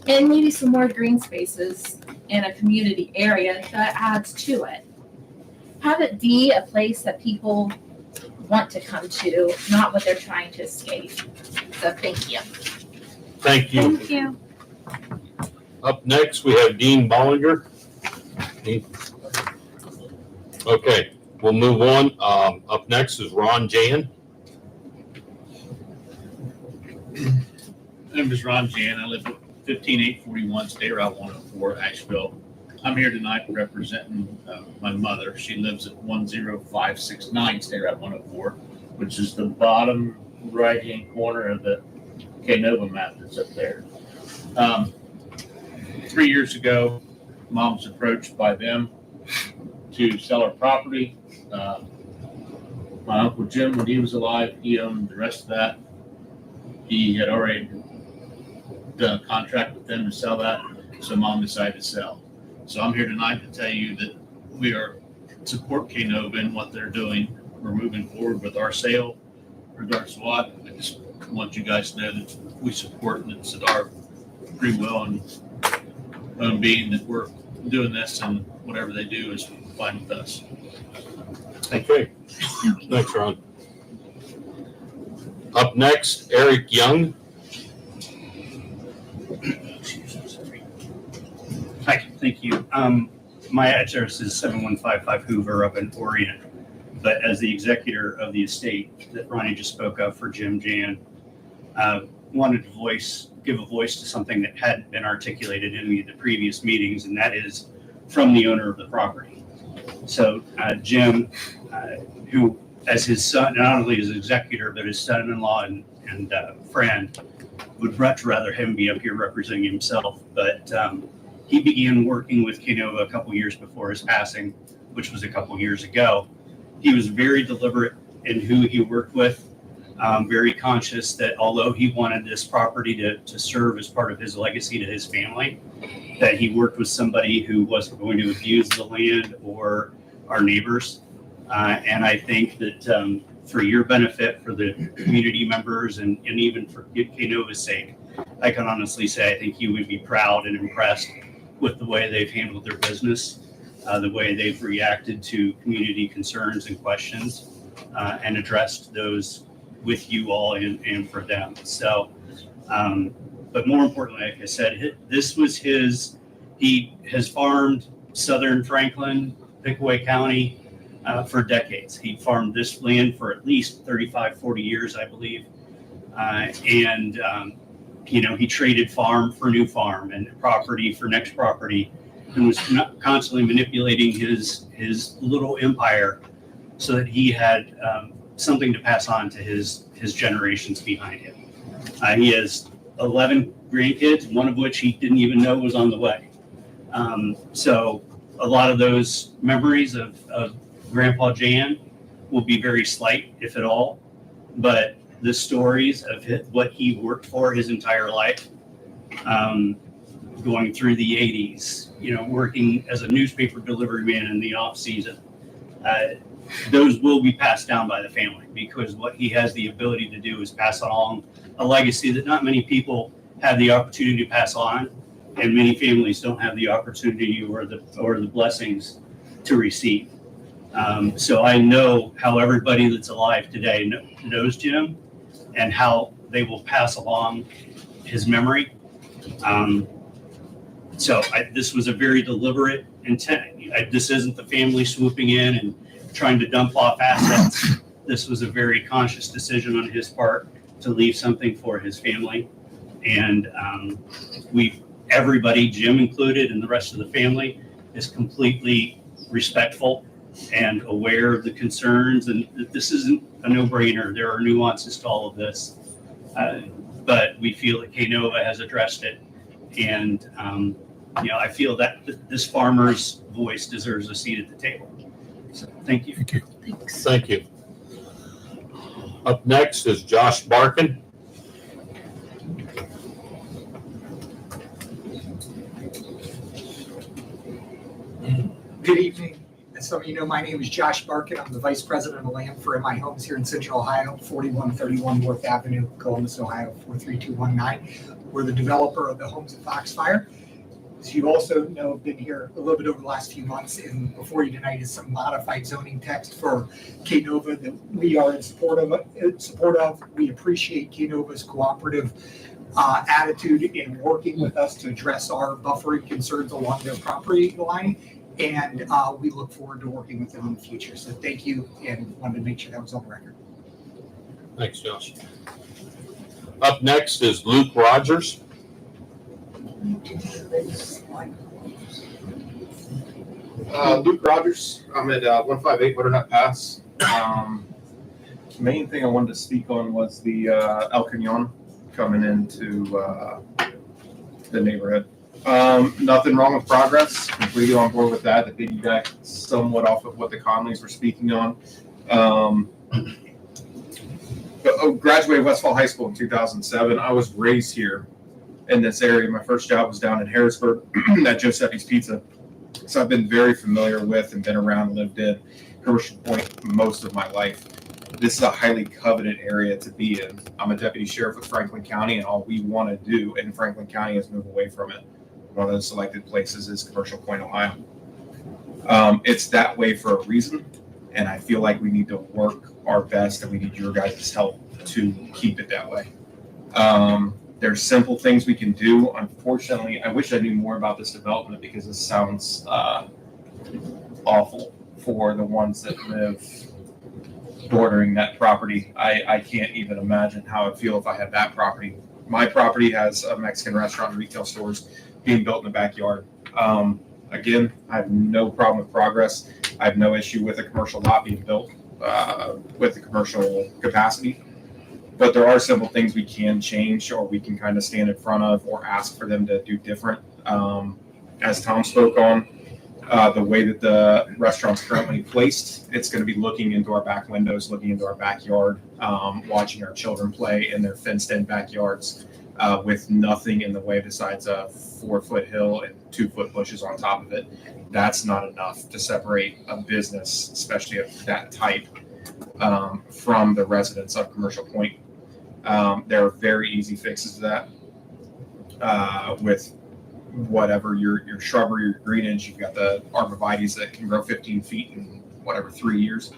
And maybe some more green spaces in a community area that adds to it. Have it be a place that people want to come to, not what they're trying to escape. So thank you. Thank you. Thank you. Up next, we have Dean Bollinger. Dean. Okay, we'll move on. Up next is Ron Jan. My name is Ron Jan. I live at 15841 State Route 104, Asheville. I'm here tonight representing my mother. She lives at 10569 State Route 104, which is the bottom right-hand corner of the K-Nova map that's up there. 3 years ago, Mom was approached by them to sell her property. My Uncle Jim, when he was alive, he owned the rest of that. He had already done a contract with them to sell that, so Mom decided to sell. So I'm here tonight to tell you that we support K-Nova and what they're doing. We're moving forward with our sale, regardless of what. I just want you guys to know that we support and it's at our free will and being that we're doing this, and whatever they do is fine with us. Okay. Thanks, Ron. Up next, Eric Young. Hi, thank you. my address is 7155 Hoover up in Orient. But as the executor of the estate that Ronnie just spoke of for Jim Jan, wanted to give a voice to something that hadn't been articulated in any of the previous meetings, and that is from the owner of the property. So Jim, who as his son, not only his executor, but his son-in-law and friend, would much rather him be up here representing himself. But he began working with Kenova a couple years before his passing, which was a couple years ago. He was very deliberate in who he worked with, very conscious that although he wanted this property to serve as part of his legacy to his family, that he worked with somebody who wasn't going to abuse the land or our neighbors. And I think that for your benefit, for the community members, and even for Kenova's sake, I can honestly say I think you would be proud and impressed with the way they've handled their business, the way they've reacted to community concerns and questions, and addressed those with you all and for them. So, but more importantly, like I said, this was he has farmed southern Franklin, Pickaway County for decades. He farmed this land for at least 35, 40 years, I believe. He traded farm for new farm and property for next property, and was constantly manipulating his little empire so that he had something to pass on to his generations behind him. He has 11 grandkids, one of which he didn't even know was on the way. So a lot of those memories of Grandpa Jan will be very slight, if at all, but the stories of what he worked for his entire life, going through the 80s, working as a newspaper delivery man in the off season, those will be passed down by the family, because what he has the ability to do is pass along a legacy that not many people have the opportunity to pass on, and many families don't have the opportunity or the blessings to receive. So I know how everybody that's alive today knows Jim, and how they will pass along his memory. This was a very deliberate intent. This isn't the family swooping in and trying to dump off assets. This was a very conscious decision on his part to leave something for his family. And everybody, Jim included, and the rest of the family, is completely respectful and aware of the concerns. And this isn't a no-brainer. There are nuances to all of this. But we feel that Kenova has addressed it. And, I feel that this farmer's voice deserves a seat at the table. So, thank you. Thanks. Thank you. Up next is Josh Barkin. Good evening. As some of you know, my name is Josh Barkin. I'm the Vice President of Land for MI Homes here in Central Ohio, 4131 North Avenue, Columbus, Ohio, 43219. We're the developer of the homes at Foxfire. As you also know, I've been here a little bit over the last few months, and before you tonight is some modified zoning text for Kenova that we are in support of. We appreciate Kenova's cooperative attitude in working with us to address our buffering concerns along their property line. And we look forward to working with them in the future. So thank you, and wanted to make sure that was on the record. Thanks, Josh. Up next is Luke Rogers. Luke Rogers. I'm at 158 Butternut Pass. Main thing I wanted to speak on was the El Cañon coming into the neighborhood. Nothing wrong with progress. Completely on board with that. To piggyback somewhat off of what the Conleys were speaking on. Graduated Westfall High School in 2007. I was raised here in this area. My first job was down in Harrisburg at Giuseppe's Pizza. So I've been very familiar with and been around and lived in Commercial Point most of my life. This is a highly coveted area to be in. I'm a deputy sheriff with Franklin County, and all we want to do in Franklin County is move away from it. One of those selected places is Commercial Point, Ohio. It's that way for a reason, and I feel like we need to work our best, and we need your guys' help to keep it that way. There's simple things we can do. Unfortunately, I wish I knew more about this development because this sounds awful for the ones that live bordering that property. I can't even imagine how I'd feel if I had that property. My property has a Mexican restaurant and retail stores being built in the backyard. Again, I have no problem with progress. I have no issue with a commercial lot being built with the commercial capacity. But there are simple things we can change, or we can kind of stand in front of, or ask for them to do different. As Tom spoke on, the way that the restaurant's currently placed, it's going to be looking into our back windows, looking into our backyard, watching our children play in their fenced-in backyards with nothing in the way besides a 4-foot hill and 2-foot bushes on top of it. That's not enough to separate a business, especially of that type, from the residents of Commercial Point. There are very easy fixes to that with whatever your shrubbery, your greenage. You've got the arborvitaes that can grow 15 feet in 3 years.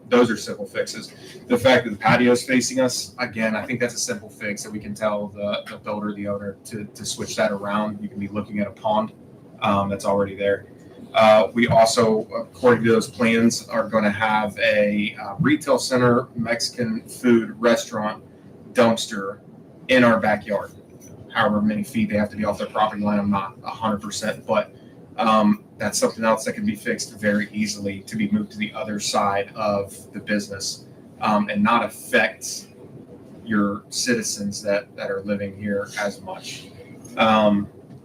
Those are simple fixes. The fact that the patio is facing us, again, I think that's a simple fix that we can tell the builder, the owner to switch that around. You can be looking at a pond that's already there. We also, according to those plans, are going to have a retail center, Mexican food restaurant dumpster in our backyard. However many feet they have to be off their property line, I'm not 100%, but that's something else that can be fixed very easily to be moved to the other side of the business and not affect your citizens that are living here as much.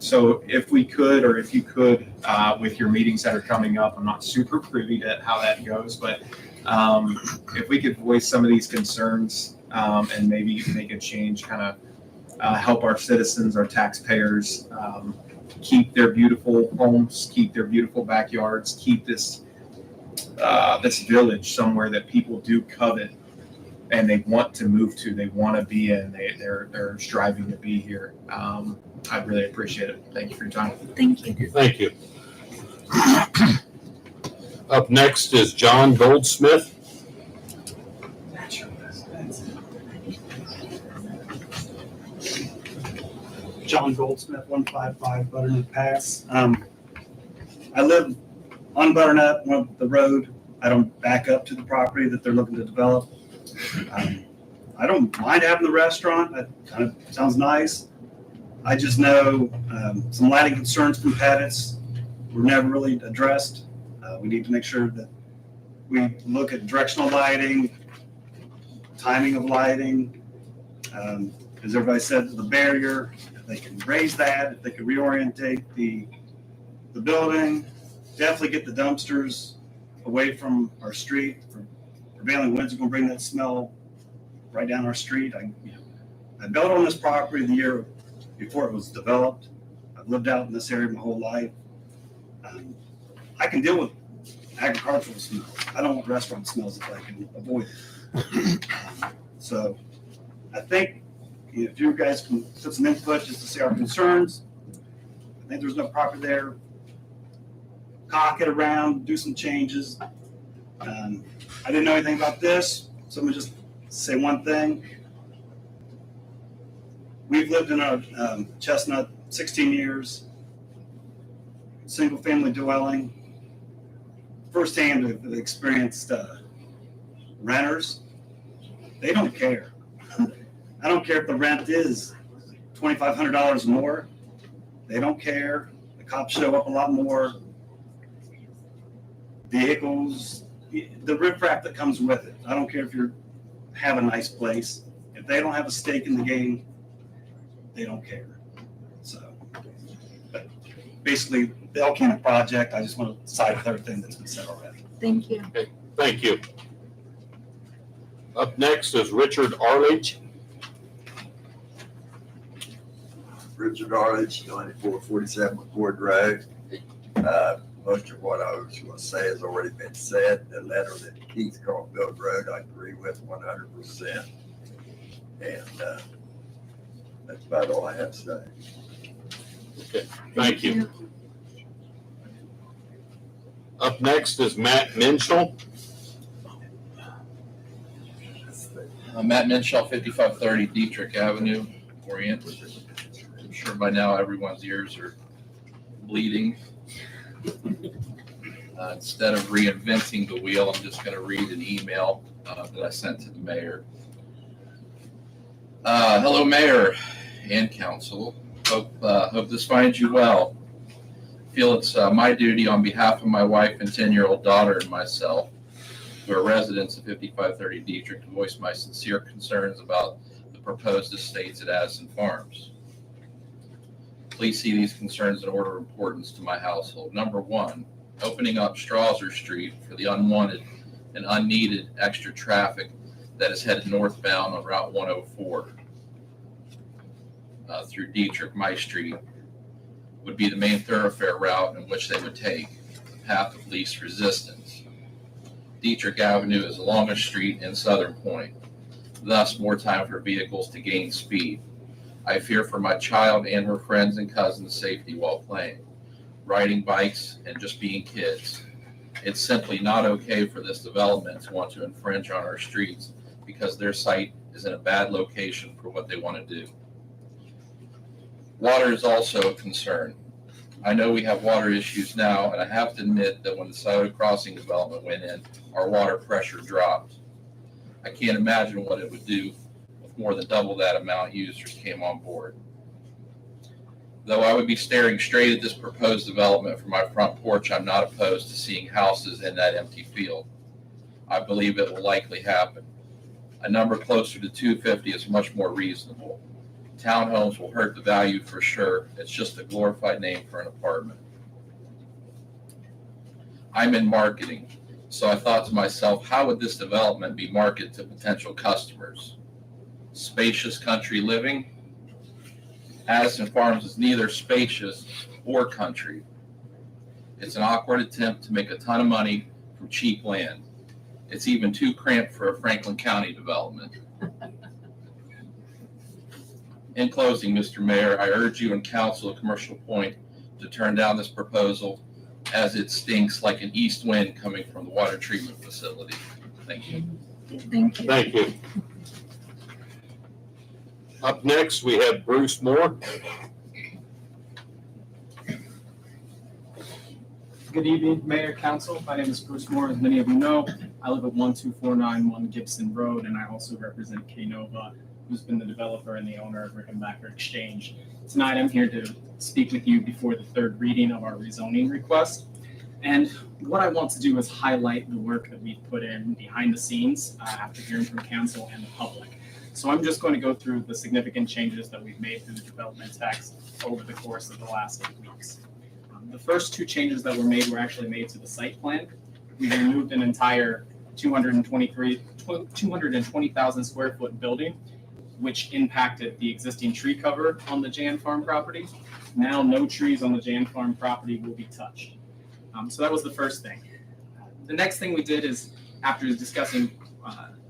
So if we could, or if you could, with your meetings that are coming up, I'm not super privy to how that goes, but if we could voice some of these concerns and maybe make a change, kind of help our citizens, our taxpayers, keep their beautiful homes, keep their beautiful backyards, keep this this village somewhere that people do covet and they want to move to, they want to be in, they're striving to be here. I'd really appreciate it. Thank you for your time. Thank you. Thank you. Up next is John Goldsmith. John Goldsmith, 155 Butternut Pass. I live on Butternut, on the road. I don't back up to the property that they're looking to develop. I don't mind having the restaurant. That kind of sounds nice. I just know some lighting concerns from Pettit's were never really addressed. We need to make sure that we look at directional lighting, timing of lighting. As everybody said, the barrier, if they can raise that, if they can reorientate the building, definitely get the dumpsters away from our street. Prevailing winds are going to bring that smell right down our street. I built on this property the year before it was developed. I've lived out in this area my whole life. I can deal with agricultural smells. I don't want restaurant smells if I can avoid it. So I think if you guys can put some input just to see our concerns, I think there's no property there. Cock it around, do some changes. I didn't know anything about this, so I'm gonna just say one thing. We've lived in a Chestnut 16 years, single family dwelling. Firsthand, have experienced renters. They don't care. I don't care if the rent is $2,500 more. They don't care. The cops show up a lot more. Vehicles, the riffraff that comes with it. I don't care if you have a nice place. If they don't have a stake in the game, they don't care. So, but basically, the El Cannon project, I just want to side with everything that's been said already. Thank you. Okay, thank you. Up next is Richard Arledge. Richard Arledge, 9447 McCord Road. Most of what I was going to say has already been said. The letter that Keith Caulfield wrote, I agree with 100%. And that's about all I have to say. Okay, thank you. Up next is Matt Minshall. Matt Minshall, 5530 Dietrich Avenue, Orient. I'm sure by now everyone's ears are bleeding. Instead of reinventing the wheel, I'm just going to read an email that I sent to the mayor. Hello, Mayor and Council. Hope this finds you well. Feel it's my duty on behalf of my wife and 10-year-old daughter and myself, who are residents of 5530 Dietrich, to voice my sincere concerns about the proposed estates at Addison Farms. Please see these concerns in order of importance to my household. Number one, opening up Strasser Street for the unwanted and unneeded extra traffic that is headed northbound on Route 104 through Dietrich, my street, would be the main thoroughfare route in which they would take, the path of least resistance. Dietrich Avenue is the longest street in Southern Point, thus more time for vehicles to gain speed. I fear for my child and her friends and cousins' safety while playing, riding bikes, and just being kids. It's simply not okay for this development to want to infringe on our streets because their site is in a bad location for what they want to do. Water is also a concern. I know we have water issues now, and I have to admit that when the Scioto Crossing development went in, our water pressure dropped. I can't imagine what it would do if more than double that amount users came on board. Though I would be staring straight at this proposed development from my front porch, I'm not opposed to seeing houses in that empty field. I believe it will likely happen. A number closer to 250 is much more reasonable. Townhomes will hurt the value for sure. It's just a glorified name for an apartment. I'm in marketing, so I thought to myself, how would this development be marketed to potential customers? Spacious country living? Addison Farms is neither spacious or country. It's an awkward attempt to make a ton of money from cheap land. It's even too cramped for a Franklin County development. In closing, Mr. Mayor, I urge you and council at Commercial Point to turn down this proposal as it stinks like an east wind coming from the water treatment facility. Thank you. Thank you. Thank you. Up next, we have Bruce Moore. Good evening, Mayor, Council. My name is Bruce Moore. As many of you know, I live at 12491 Gibson Road, and I also represent K-Nova, who's been the developer and the owner of Rickenbacker Exchange. Tonight, I'm here to speak with you before the third reading of our rezoning request. And what I want to do is highlight the work that we've put in behind the scenes after hearing from council and the public. So I'm just going to go through the significant changes that we've made through the development text over the course of the last 8 weeks. The first two changes that were made were actually made to the site plan. We removed an entire 220,000 square foot building, which impacted the existing tree cover on the Jan Farm property. Now no trees on the Jan Farm property will be touched. So that was the first thing. The next thing we did is, after discussing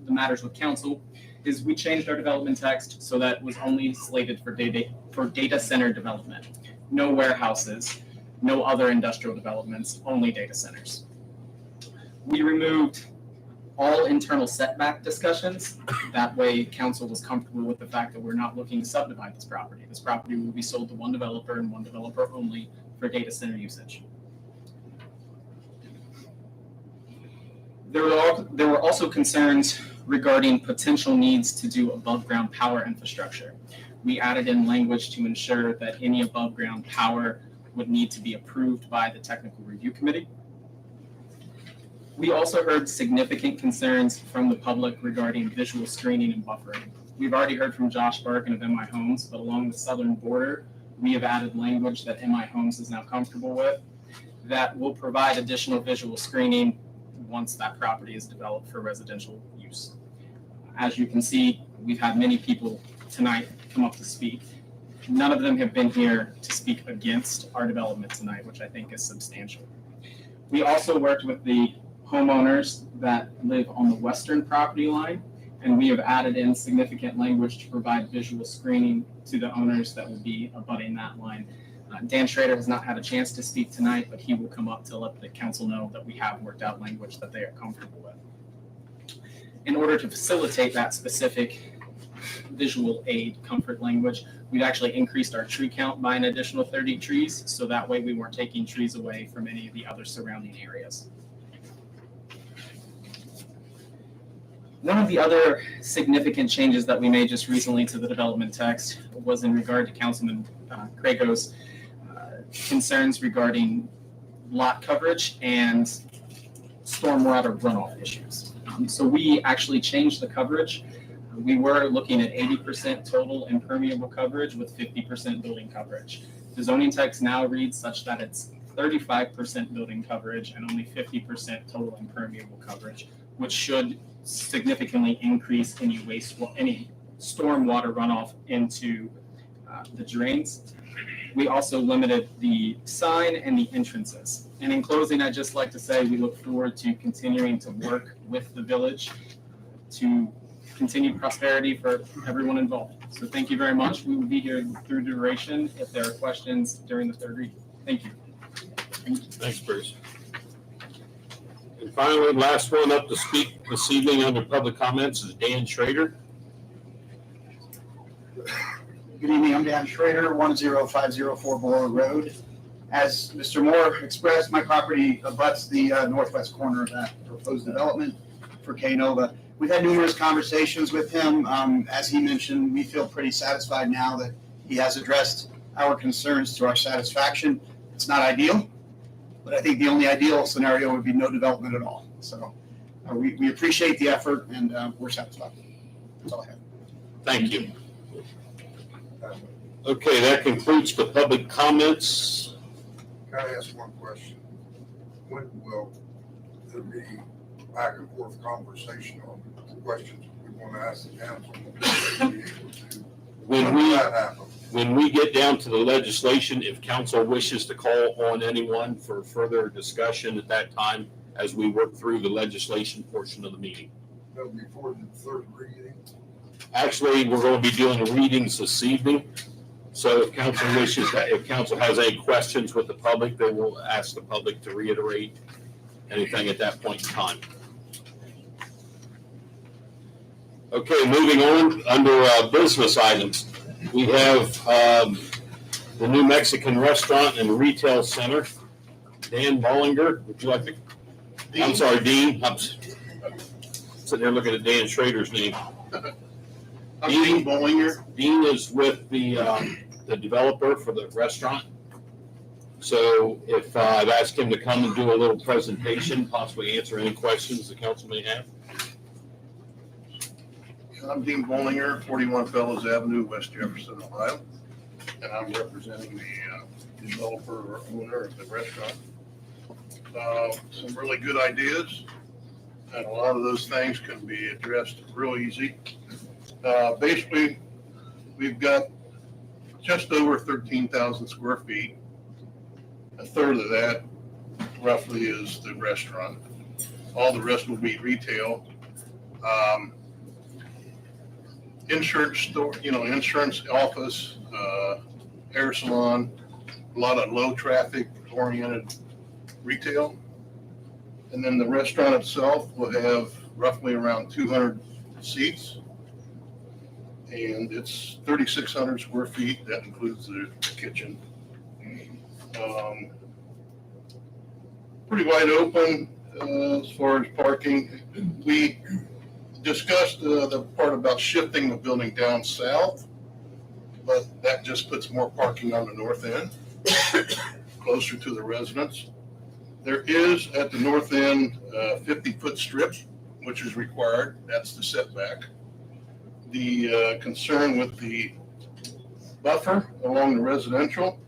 the matters with council, is we changed our development text so that it was only slated for data center development. No warehouses, no other industrial developments, only data centers. We removed all internal setback discussions. That way council was comfortable with the fact that we're not looking to subdivide this property. This property will be sold to one developer and one developer only for data center usage. There were also concerns regarding potential needs to do above ground power infrastructure. We added in language to ensure that any above ground power would need to be approved by the technical review committee. We also heard significant concerns from the public regarding visual screening and buffering. We've already heard from Josh Barkin of MI Homes, but along the southern border, we have added language that MI Homes is now comfortable with that will provide additional visual screening once that property is developed for residential use. As you can see, we've had many people tonight come up to speak. None of them have been here to speak against our development tonight, which I think is substantial. We also worked with the homeowners that live on the western property line, and we have added in significant language to provide visual screening to the owners that will be abutting that line. Dan Schrader has not had a chance to speak tonight, but he will come up to let the council know that we have worked out language that they are comfortable with. In order to facilitate that specific visual aid comfort language, we've actually increased our tree count by an additional 30 trees. So that way we weren't taking trees away from any of the other surrounding areas. One of the other significant changes that we made just recently to the development text was in regard to Councilman Crago's concerns regarding lot coverage and stormwater runoff issues. So we actually changed the coverage. We were looking at 80% total impermeable coverage with 50% building coverage. The zoning text now reads such that it's 35% building coverage and only 50% total impermeable coverage, which should significantly increase any stormwater runoff into the drains. We also limited the sign and the entrances. And in closing, I'd just like to say we look forward to continuing to work with the village to continue prosperity for everyone involved. So thank you very much. We will be here through duration if there are questions during the third reading. Thank you. Thanks, Bruce. And finally, last one up to speak this evening under public comments is Dan Schrader. Good evening, I'm Dan Schrader, 10504 Borough Road. As Mr. Moore expressed, my property abuts the northwest corner of that proposed development for K-Nova. We've had numerous conversations with him. As he mentioned, we feel pretty satisfied now that he has addressed our concerns to our satisfaction. It's not ideal, but I think the only ideal scenario would be no development at all. So we appreciate the effort and we're satisfied. That's all I have. Thank you. Okay, that concludes the public comments. Can I ask one question? When will there be back and forth conversation on the questions we want to ask the council? When we get down to the legislation, if council wishes to call on anyone for further discussion at that time as we work through the legislation portion of the meeting. No, before the third reading? Actually, we're going to be doing the readings this evening. So if council wishes, if council has any questions with the public, they will ask the public to reiterate anything at that point in time. Okay, moving on, under business items, we have the new Mexican restaurant and retail center. Dan Bollinger, would you like to? I'm sorry, Dean. I'm sitting there looking at Dan Schrader's name. Dean Bollinger. Dean is with the developer for the restaurant. So if I've asked him to come and do a little presentation, possibly answer any questions the council may have. I'm Dean Bollinger, 41 Fellows Avenue, West Jefferson, Ohio, and I'm representing the developer or owner of the restaurant. Some really good ideas, and a lot of those things can be addressed real easy. Basically, we've got just over 13,000 square feet. A third of that roughly is the restaurant. All the rest will be retail. Insurance store, insurance office, hair salon, a lot of low traffic oriented retail. And then the restaurant itself will have roughly around 200 seats. And it's 3,600 square feet. That includes the kitchen. Pretty wide open as far as parking. We discussed the part about shifting the building down south, but that just puts more parking on the north end, closer to the residents. There is at the north end a 50-foot strip, which is required. That's the setback. The concern with the buffer along the residential,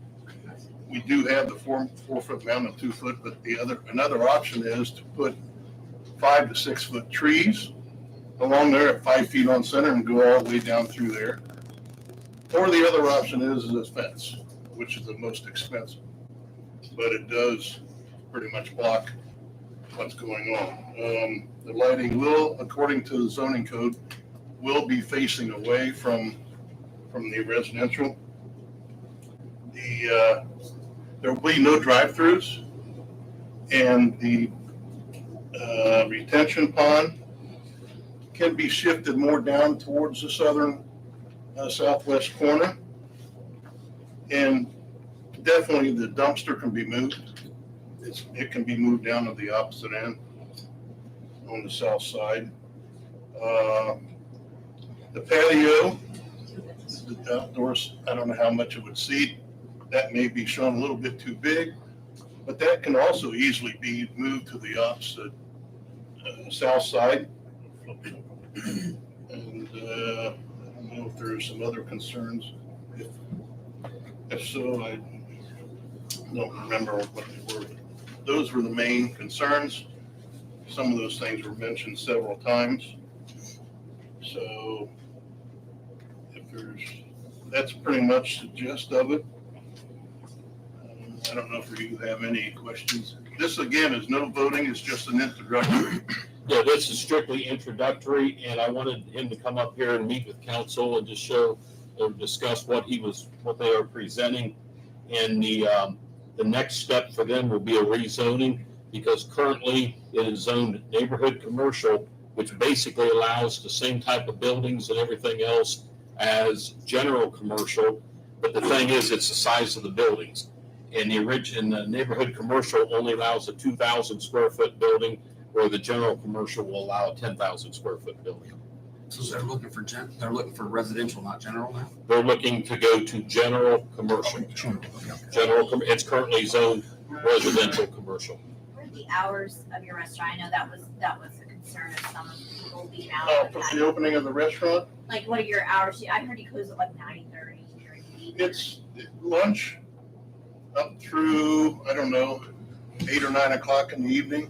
we do have the 4-foot mound and 2-foot, but another option is to put 5 to 6 foot trees along there at 5 feet on center and go all the way down through there. Or the other option is a fence, which is the most expensive, but it does pretty much block what's going on. The lighting will, according to the zoning code, will be facing away from the residential. There will be no drive-throughs, and the retention pond can be shifted more down towards the southern southwest corner. And definitely the dumpster can be moved. It can be moved down to the opposite end on the south side. The patio, the outdoors, I don't know how much it would seat. That may be shown a little bit too big, but that can also easily be moved to the opposite south side. And I don't know if there's some other concerns. If so, I don't remember what they were. Those were the main concerns. Some of those things were mentioned several times. So that's pretty much the gist of it. I don't know if you have any questions. This again is no voting, it's just an introductory. Yeah, this is strictly introductory, and I wanted him to come up here and meet with council and just show or discuss what they are presenting. And the next step for them will be a rezoning, because currently it is zoned neighborhood commercial, which basically allows the same type of buildings and everything else as general commercial. But the thing is, it's the size of the buildings. And the neighborhood commercial only allows a 2,000 square foot building, where the general commercial will allow a 10,000 square foot building. So they're looking for residential, not general now? They're looking to go to general commercial. It's currently zoned residential commercial. What are the hours of your restaurant? I know that was a concern of some people being out. Oh, for the opening of the restaurant? Like, what are your hours? I heard you close at like 9:30 during the evening. It's lunch up through, I don't know, 8 or 9 o'clock in the evening.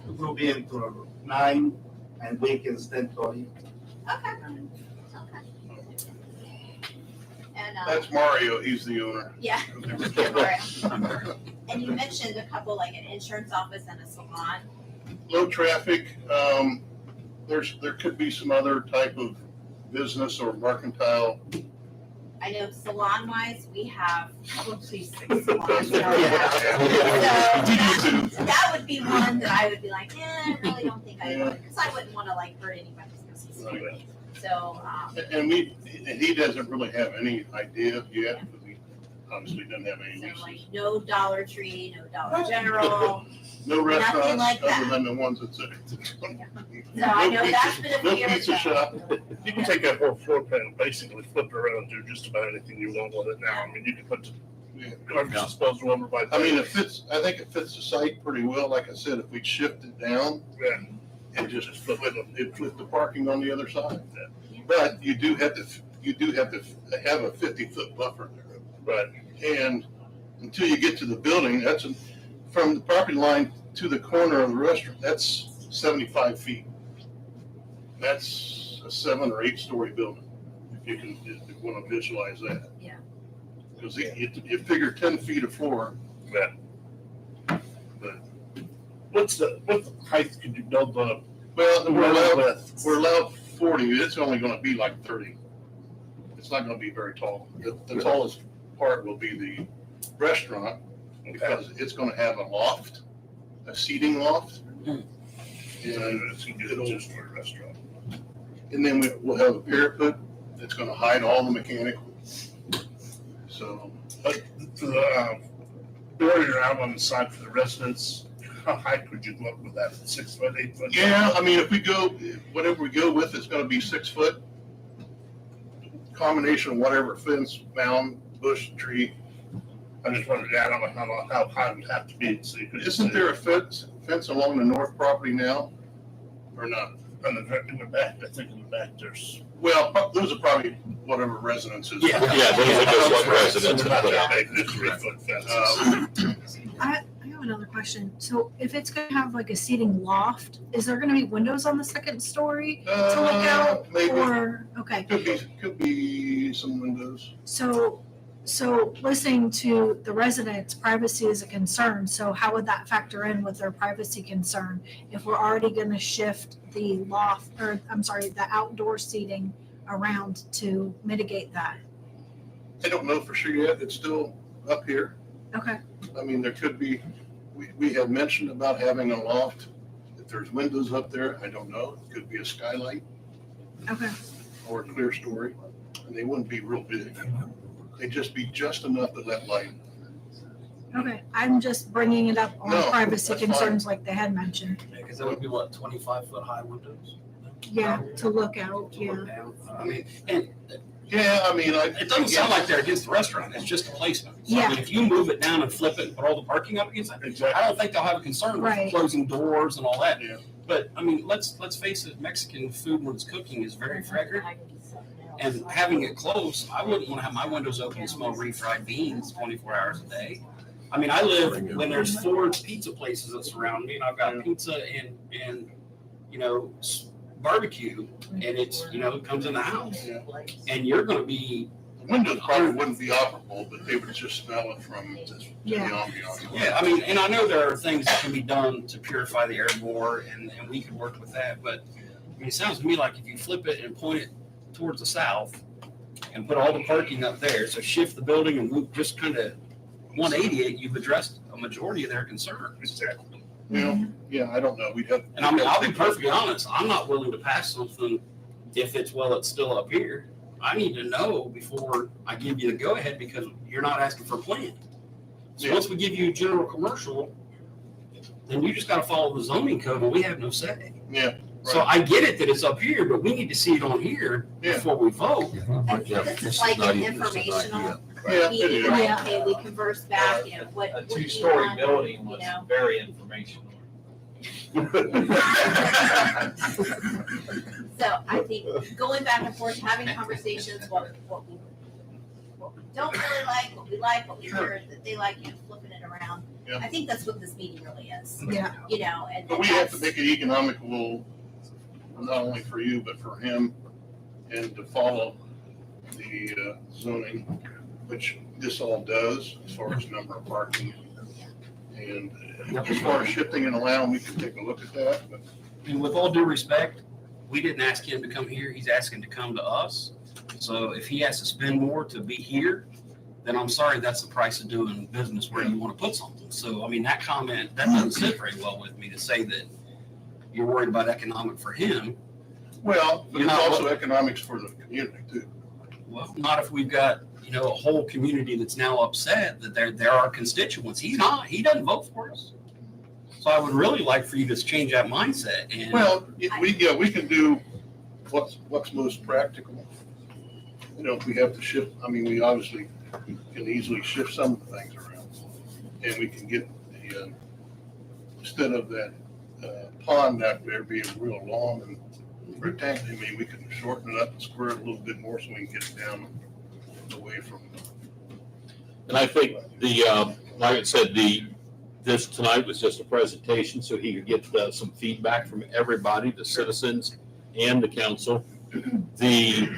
We'll be in for 9 and weekends 10:30. Okay. And, That's Mario, he's the owner. yeah. And you mentioned a couple, like an insurance office and a salon. Low traffic, there could be some other type of business or mercantile. I know salon wise, we have probably 6 salons. So that would be one that I would be like, I really don't think I would, because I wouldn't want to like hurt anybody's business. So, And he doesn't really have any idea yet, because he obviously doesn't have any so leases. like no Dollar Tree, no Dollar General. No restaurants like that. other than the ones that's in. So I know that's been a few No years pizza ago. shop. You can take that whole floor plan and basically flip it around and do just about anything you want with it now. I mean, you can put garbage disposal over by. I mean, I think it fits the site pretty well. Like I said, if we shift it down and just flip the parking on the other side. But you do have to have a 50-foot buffer there. Right. And until you get to the building, from the property line to the corner of the restaurant, that's 75 feet. That's a 7 or 8 story building, if you want to visualize that. Yeah. Because you figure 10 feet of floor. Yeah. But what's the height could you build on? Well, we're allowed 40. It's only going to be like 30. It's not going to be very tall. The tallest part will be the restaurant, because it's going to have a loft, a seating loft. And it's just for a restaurant. And then we'll have a parapet that's going to hide all the mechanical. So, The barrier out on the side for the residents, how high could you go up with that? 6 foot, 8 foot? yeah, I mean, whatever we go with, it's going to be 6 foot. Combination of whatever fence, mound, bush, tree. I just wondered, I don't know how high it would have to be, so you could. Isn't there a fence along the north property now, or not? In the back, I think in the back there's. Well, those are probably whatever residences. Yeah, those are just what residents They're have not put that out. big, they're 3-foot fences. I have another question. So if it's gonna have like a seating loft, is there gonna be windows on the second story to look out? Maybe. Or, okay, Could be some windows. so listening to the residents, privacy is a concern. So how would that factor in with their privacy concern? If we're already gonna shift the loft, or I'm sorry, the outdoor seating around to mitigate that? I don't know for sure yet. It's still up here. Okay, I mean, there could be, we have mentioned about having a loft. If there's windows up there, I don't know. It could be a skylight. okay. or a clear story, and they wouldn't be real big. They'd just be just enough to let light. Okay, I'm just bringing it up on No, privacy that's fine. concerns like they had mentioned. Because that would be what, 25-foot high windows? Yeah, to look out, To look yeah. down. I mean, and Yeah, I mean, it doesn't sound like they're against the restaurant, it's just a placement. So, I mean, if you move it down and flip it and put all the parking up against it, I don't think they'll have a concern with Right. closing doors and all that. Yeah. But, I mean, let's face it, Mexican food when it's cooking is very fragrant. And having it closed, I wouldn't want to have my windows open and smell refried beans 24 hours a day. I mean, I live when there's 4 pizza places that surround me, and I've got pizza and you know, barbecue, and it's, you know, it comes in the house. And you're going to be. The windows probably wouldn't be operable, but they would just smell it from the ambiance. Yeah, I mean, and I know there are things that can be done to purify the air more, and we could work with that. But I mean, it sounds to me like if you flip it and point it towards the south and put all the parking up there, so shift the building and move, just kind of 180 it, you've addressed a majority of their concerns. Exactly. Well, yeah, I don't know. We'd have. And I mean, I'll be perfectly honest, I'm not willing to pass something if it's still up here. I need to know before I give you the go-ahead, because you're not asking for a plan. So once we give you general commercial, then you just got to follow the zoning code, and we have no say. Yeah. So I get it that it's up here, but we need to see it on here before we vote. This is like an informational Yeah, meeting, it is. like, Yeah. hey, we converse back, you know, what. A what do you two-story want, building you was know? very informational. So I think going back and forth, having conversations, what we don't really like, what we hear that they like, you know, flipping it around. Yeah. I think that's what this meeting really is. Yeah. You know, and But we have to that's, make it economical, not only for you, but for him, and to follow the zoning, which this all does, as far as number of parking. And as far as shifting and allowing, we can take a look at that, but And with all due respect, we didn't ask him to come here, he's asking to come to us. So if he has to spend more to be here, then I'm sorry, that's the price of doing business where you want to put something. So, I mean, that comment, that doesn't sit very well with me to say that you're worried about economic for him. well, but You're it's not- also economics for the community too. Well, not if we've got, you know, a whole community that's now upset that they're our constituents. He's not, he doesn't vote for us. So I would really like for you to change that mindset and. Well, we can do what's most practical. You know, if we have to shift, I mean, we obviously can easily shift some of the things around. And we can get the, instead of that pond out there being real long and rectangular, I mean, we can shorten it up and square it a little bit more so we can get it down away from. And I think like I said, this tonight was just a presentation, so he could get some feedback from everybody, the citizens and the council. The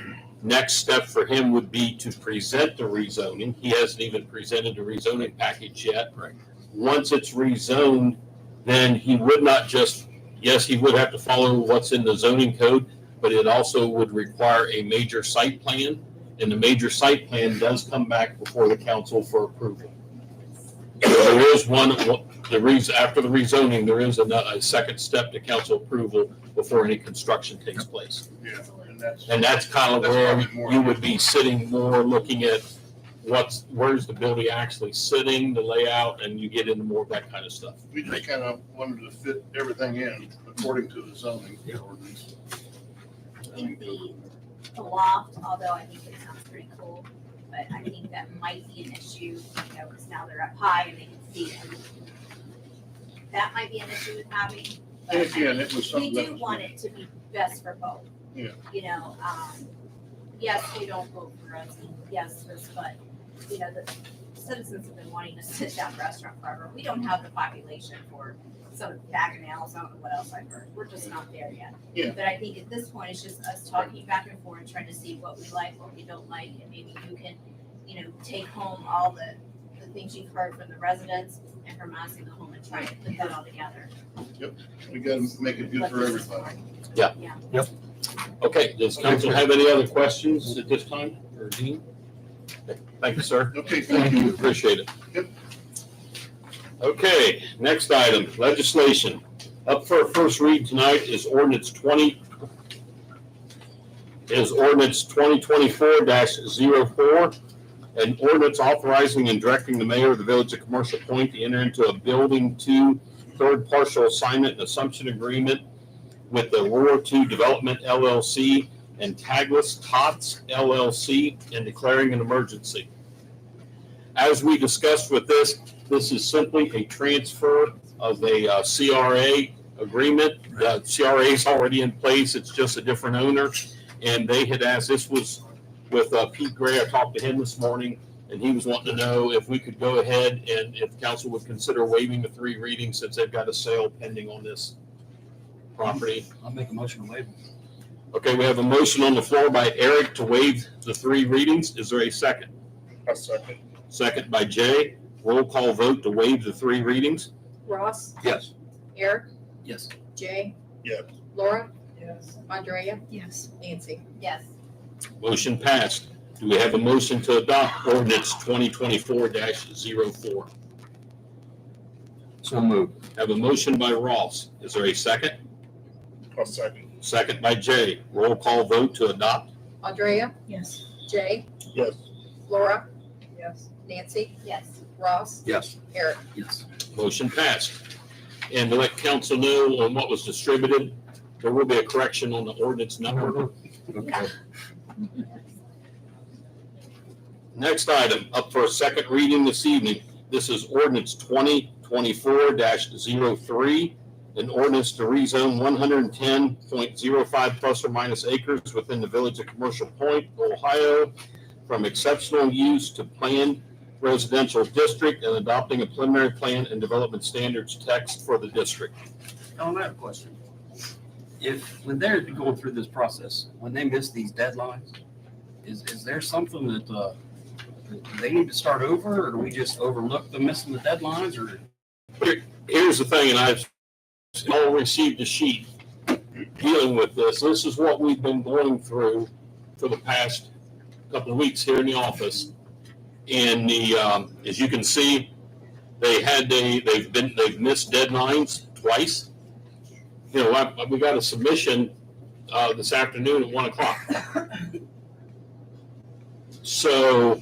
next step for him would be to present the rezoning. He hasn't even presented the rezoning package yet. Right. Once it's rezoned, then he would not just, yes, he would have to follow what's in the zoning code, but it also would require a major site plan. And the major site plan does come back before the council for approval. So there is after the rezoning, there is a second step to council approval before any construction takes place. Yeah, and that's kind of that's where probably more- you would be sitting more looking at where's the building actually sitting, the layout, and you get into more of that kind of stuff. We just kind of wanted to fit everything in according to the zoning ordinance. I think the loft, although I think it sounds pretty cool, but I think that might be an issue, you know, because now they're up high and they can see them. That might be an issue with having. But And again, it was we something that do was- want it to be best for both. Yeah. You know, yes, we don't vote for us, yes, but, you know, the citizens have been wanting to sit down restaurant forever. We don't have the population for some Bacchanals, I don't know what else I've heard. We're just not there yet. Yeah. But I think at this point, it's just us talking back and forth, trying to see what we like, what we don't like, and maybe you can, you know, take home all the things you've heard from the residents and from us and go home and try and put that all together. Yep, we gotta make it good for everybody. Yeah. Yeah. Yep. Okay, does council have any other questions at this time, or Dean? Okay, thank you, sir. Okay, thank you. Appreciate it. Yep. Okay, next item, legislation. Up for a first read tonight is ordinance is ordinance 2024-04, an ordinance authorizing and directing the mayor of the Village of Commercial Point to enter into a Building 2 third partial assignment and assumption agreement with the Aurora 2 Development LLC and Tagless Tots LLC and declaring an emergency. As we discussed with this is simply a transfer of a CRA agreement. The CRA is already in place. It's just a different owner. And they had asked, this was with Pete Gray. I talked to him this morning, and he was wanting to know if we could go ahead and if council would consider waiving the 3 readings since they've got a sale pending on this property. I'll make a motion to waive. Okay, we have a motion on the floor by Eric to waive the 3 readings. Is there a second? A second. Second by Jay. Roll call vote to waive the 3 readings. Ross, Yes. Eric, Yes. Jay, Yes. Laura. Yes. Andrea, Yes. Nancy. Yes. Motion passed. Do we have a motion to adopt ordinance 2024-04? So moved. Have a motion by Ross. Is there a second? A second. Second by Jay. Roll call vote to adopt. Andrea, Yes. Jay, Yes. Laura. Yes. Nancy. Yes. Ross, Yes. Eric. Yes. Motion passed. And to let council know on what was distributed, there will be a correction on the ordinance number. Okay. Next item, up for a second reading this evening. This is ordinance 2024-03, an ordinance to rezone 110.05 plus or minus acres within the Village of Commercial Point, Ohio, from exceptional use to planned residential district and adopting a preliminary plan and development standards text for the district. Ellen, I have a question. When they're going through this process, when they miss these deadlines, is there something that they need to start over, or do we just overlook them missing the deadlines, or? Here's the thing, and I've all received a sheet dealing with this. This is what we've been going through for the past couple of weeks here in the office. And as you can see, they've missed deadlines twice. You know, we got a submission this afternoon at 1:00. So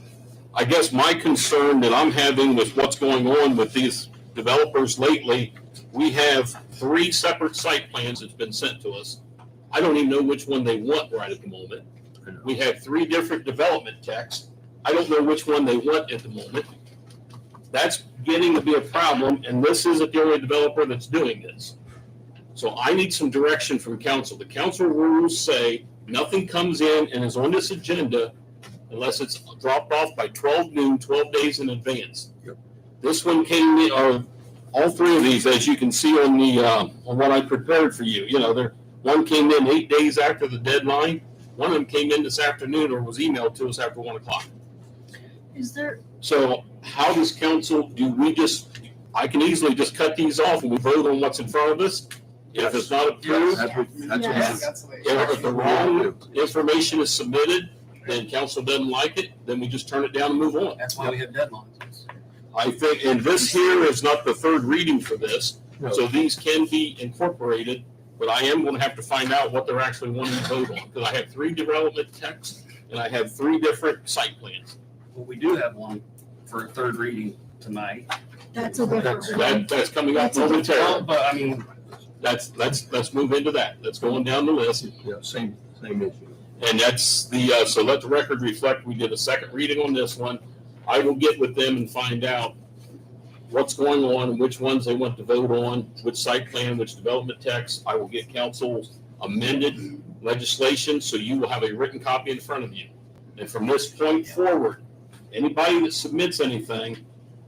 I guess my concern that I'm having with what's going on with these developers lately, we have 3 separate site plans that's been sent to us. I don't even know which one they want right at the moment. We have 3 different development texts. I don't know which one they want at the moment. That's getting to be a problem, and this isn't the only developer that's doing this. So I need some direction from council. The council rules say nothing comes in and is on this agenda unless it's dropped off by 12 noon, 12 days in advance. This one came in, or all 3 of these, as you can see on the on what I prepared for you. You know, one came in 8 days after the deadline. One of them came in this afternoon or was emailed to us after 1:00. Is there, So how does council, I can easily just cut these off and we vote on what's in front of us? If it's not approved, if the wrong information is submitted, then council doesn't like it, then we just turn it down and move on. That's why we have deadlines. I think, and this here is not the 3rd reading for this, so these can be incorporated, but I am going to have to find out what they're actually wanting to vote on, because I have 3 development texts and I have 3 different site plans. Well, we do have one for a 3rd reading tonight. that's a different. That's coming up momentarily. But I mean, let's move into that. That's going down the list. Yeah, same issue. And that's so let the record reflect, we did a second reading on this one. I will get with them and find out what's going on and which ones they want to vote on, which site plan, which development text. I will get council's amended legislation, so you will have a written copy in front of you. And from this point forward, anybody that submits anything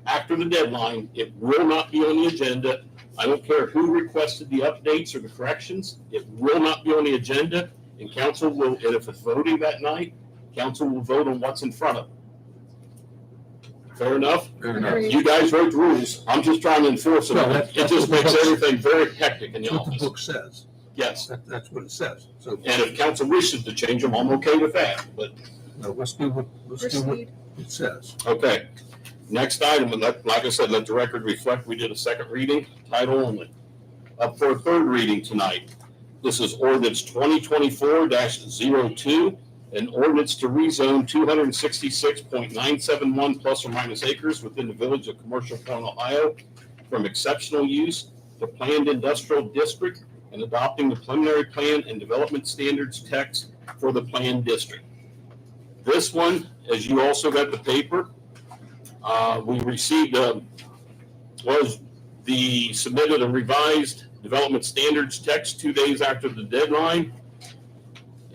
after the deadline, it will not be on the agenda. I don't care who requested the updates or the corrections, it will not be on the agenda. And council will, and if it's voting that night, council will vote on what's in front of them. Fair enough? Fair enough. You guys wrote the rules. I'm just trying to enforce them. Well, It just makes everything very hectic in the That's what the office. book says. Yes. That's what it says. So, And if council wishes to change them, I'm okay with that, but, no, let's do what it says. okay. Next item, and like I said, let the record reflect, we did a second reading, title only. Up for a 3rd reading tonight. This is ordinance 2024-02, an ordinance to rezone 266.971 plus or minus acres within the village of Commercial Point, Ohio, from exceptional use to planned industrial district, and adopting the preliminary plan and development standards text for the planned district. This one, as you also got the paper, we received submitted a revised development standards text 2 days after the deadline.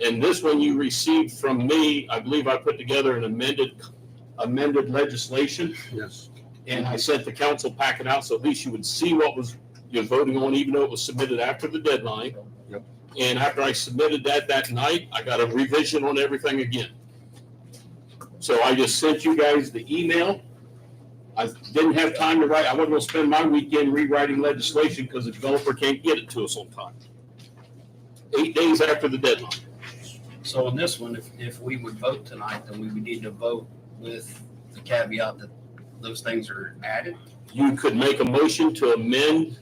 And this one you received from me. I believe I put together an amended legislation. Yes. And I sent the council packet out, so at least you would see what was you're voting on, even though it was submitted after the deadline. Yep. And after I submitted that night, I got a revision on everything again. So I just sent you guys the email. I didn't have time to write. I wasn't going to spend my weekend rewriting legislation because the developer can't get it to us on time. 8 days after the deadline. So on this one, if we would vote tonight, then we would need to vote with the caveat that those things are added. You could make a motion to amend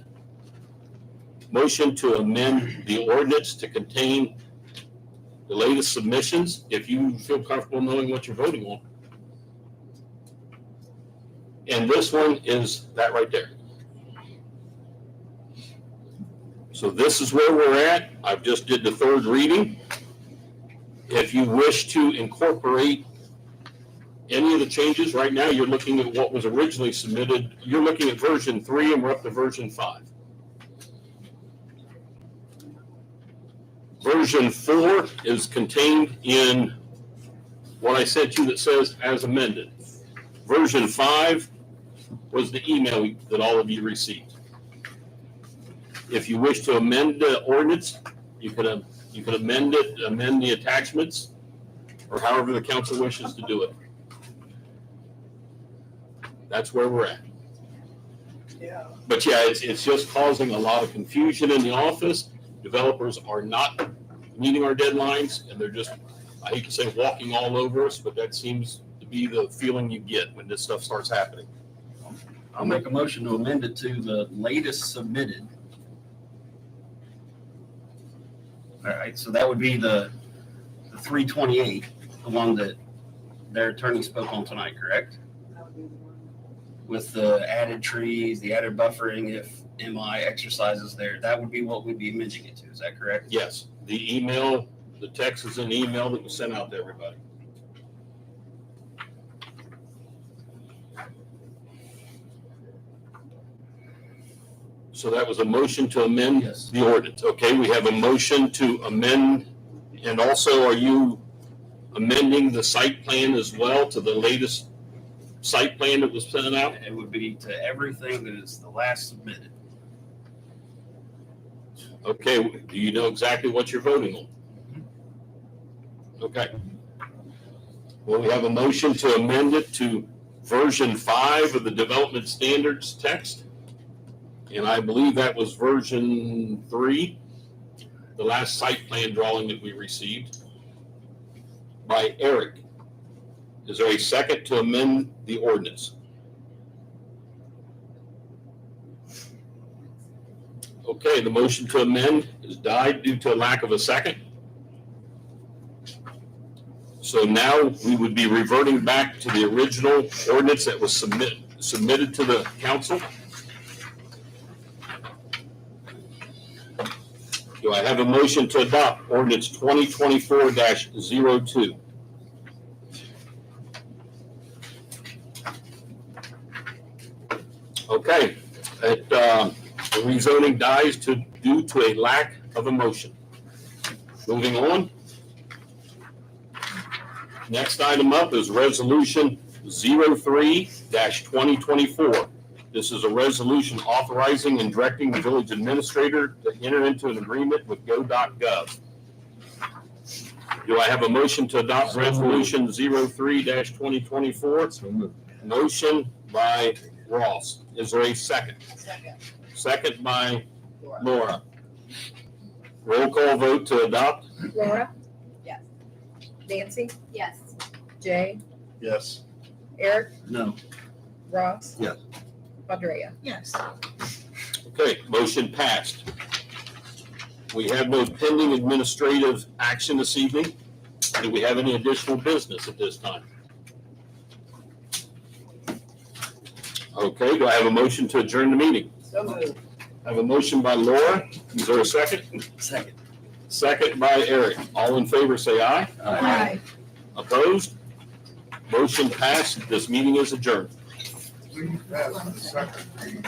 the ordinance to contain the latest submissions, if you feel comfortable knowing what you're voting on. And this one is that right there. So this is where we're at. I've just did the third reading. If you wish to incorporate any of the changes, right now you're looking at what was originally submitted. You're looking at version 3 and we're up to version 5. Version 4 is contained in what I sent you that says as amended. Version 5 was the email that all of you received. If you wish to amend the ordinance, you can amend it, amend the attachments, or however the council wishes to do it. That's where we're at. Yeah. But yeah, it's just causing a lot of confusion in the office. Developers are not meeting our deadlines, and they're just, I hate to say walking all over us, but that seems to be the feeling you get when this stuff starts happening. I'll make a motion to amend it to the latest submitted. All right, so that would be the 328, the one that their attorney spoke on tonight, correct? With the added trees, the added buffering, if MI exercises there, that would be what we'd be amending it to, is that correct? Yes, the email, the text is an email that was sent out to everybody. So that was a motion to amend the ordinance. Okay, we have a motion to amend, and also are you amending the site plan as well to the latest site plan that was sent out? It would be to everything that is the last submitted. Okay, do you know exactly what you're voting on? Okay. Well, we have a motion to amend it to version 5 of the development standards text. And I believe that was version 3, the last site plan drawing that we received by Eric. Is there a second to amend the ordinance? Okay, the motion to amend has died due to a lack of a second. So now we would be reverting back to the original ordinance that was submitted to the council. Do I have a motion to adopt ordinance 2024-02? Okay, the rezoning dies due to a lack of a motion. Moving on. Next item up is resolution 03-2024. This is a resolution authorizing and directing the village administrator to enter into an agreement with go.gov. Do I have a motion to adopt resolution 03-2024? Motion by Ross. Is there a second? Second. Second by Laura. Roll call vote to adopt? Laura? Yes. Nancy? Yes. Jay? Yes. Eric? No. Ross? Yes. Andrea? Yes. Okay, motion passed. We have no pending administrative action this evening. Do we have any additional business at this time? Okay, do I have a motion to adjourn the meeting? So moved. I have a motion by Laura. Is there a second? Second. Second by Eric. All in favor, say aye. Aye. Opposed? Motion passed. This meeting is adjourned. Please pass the second reading.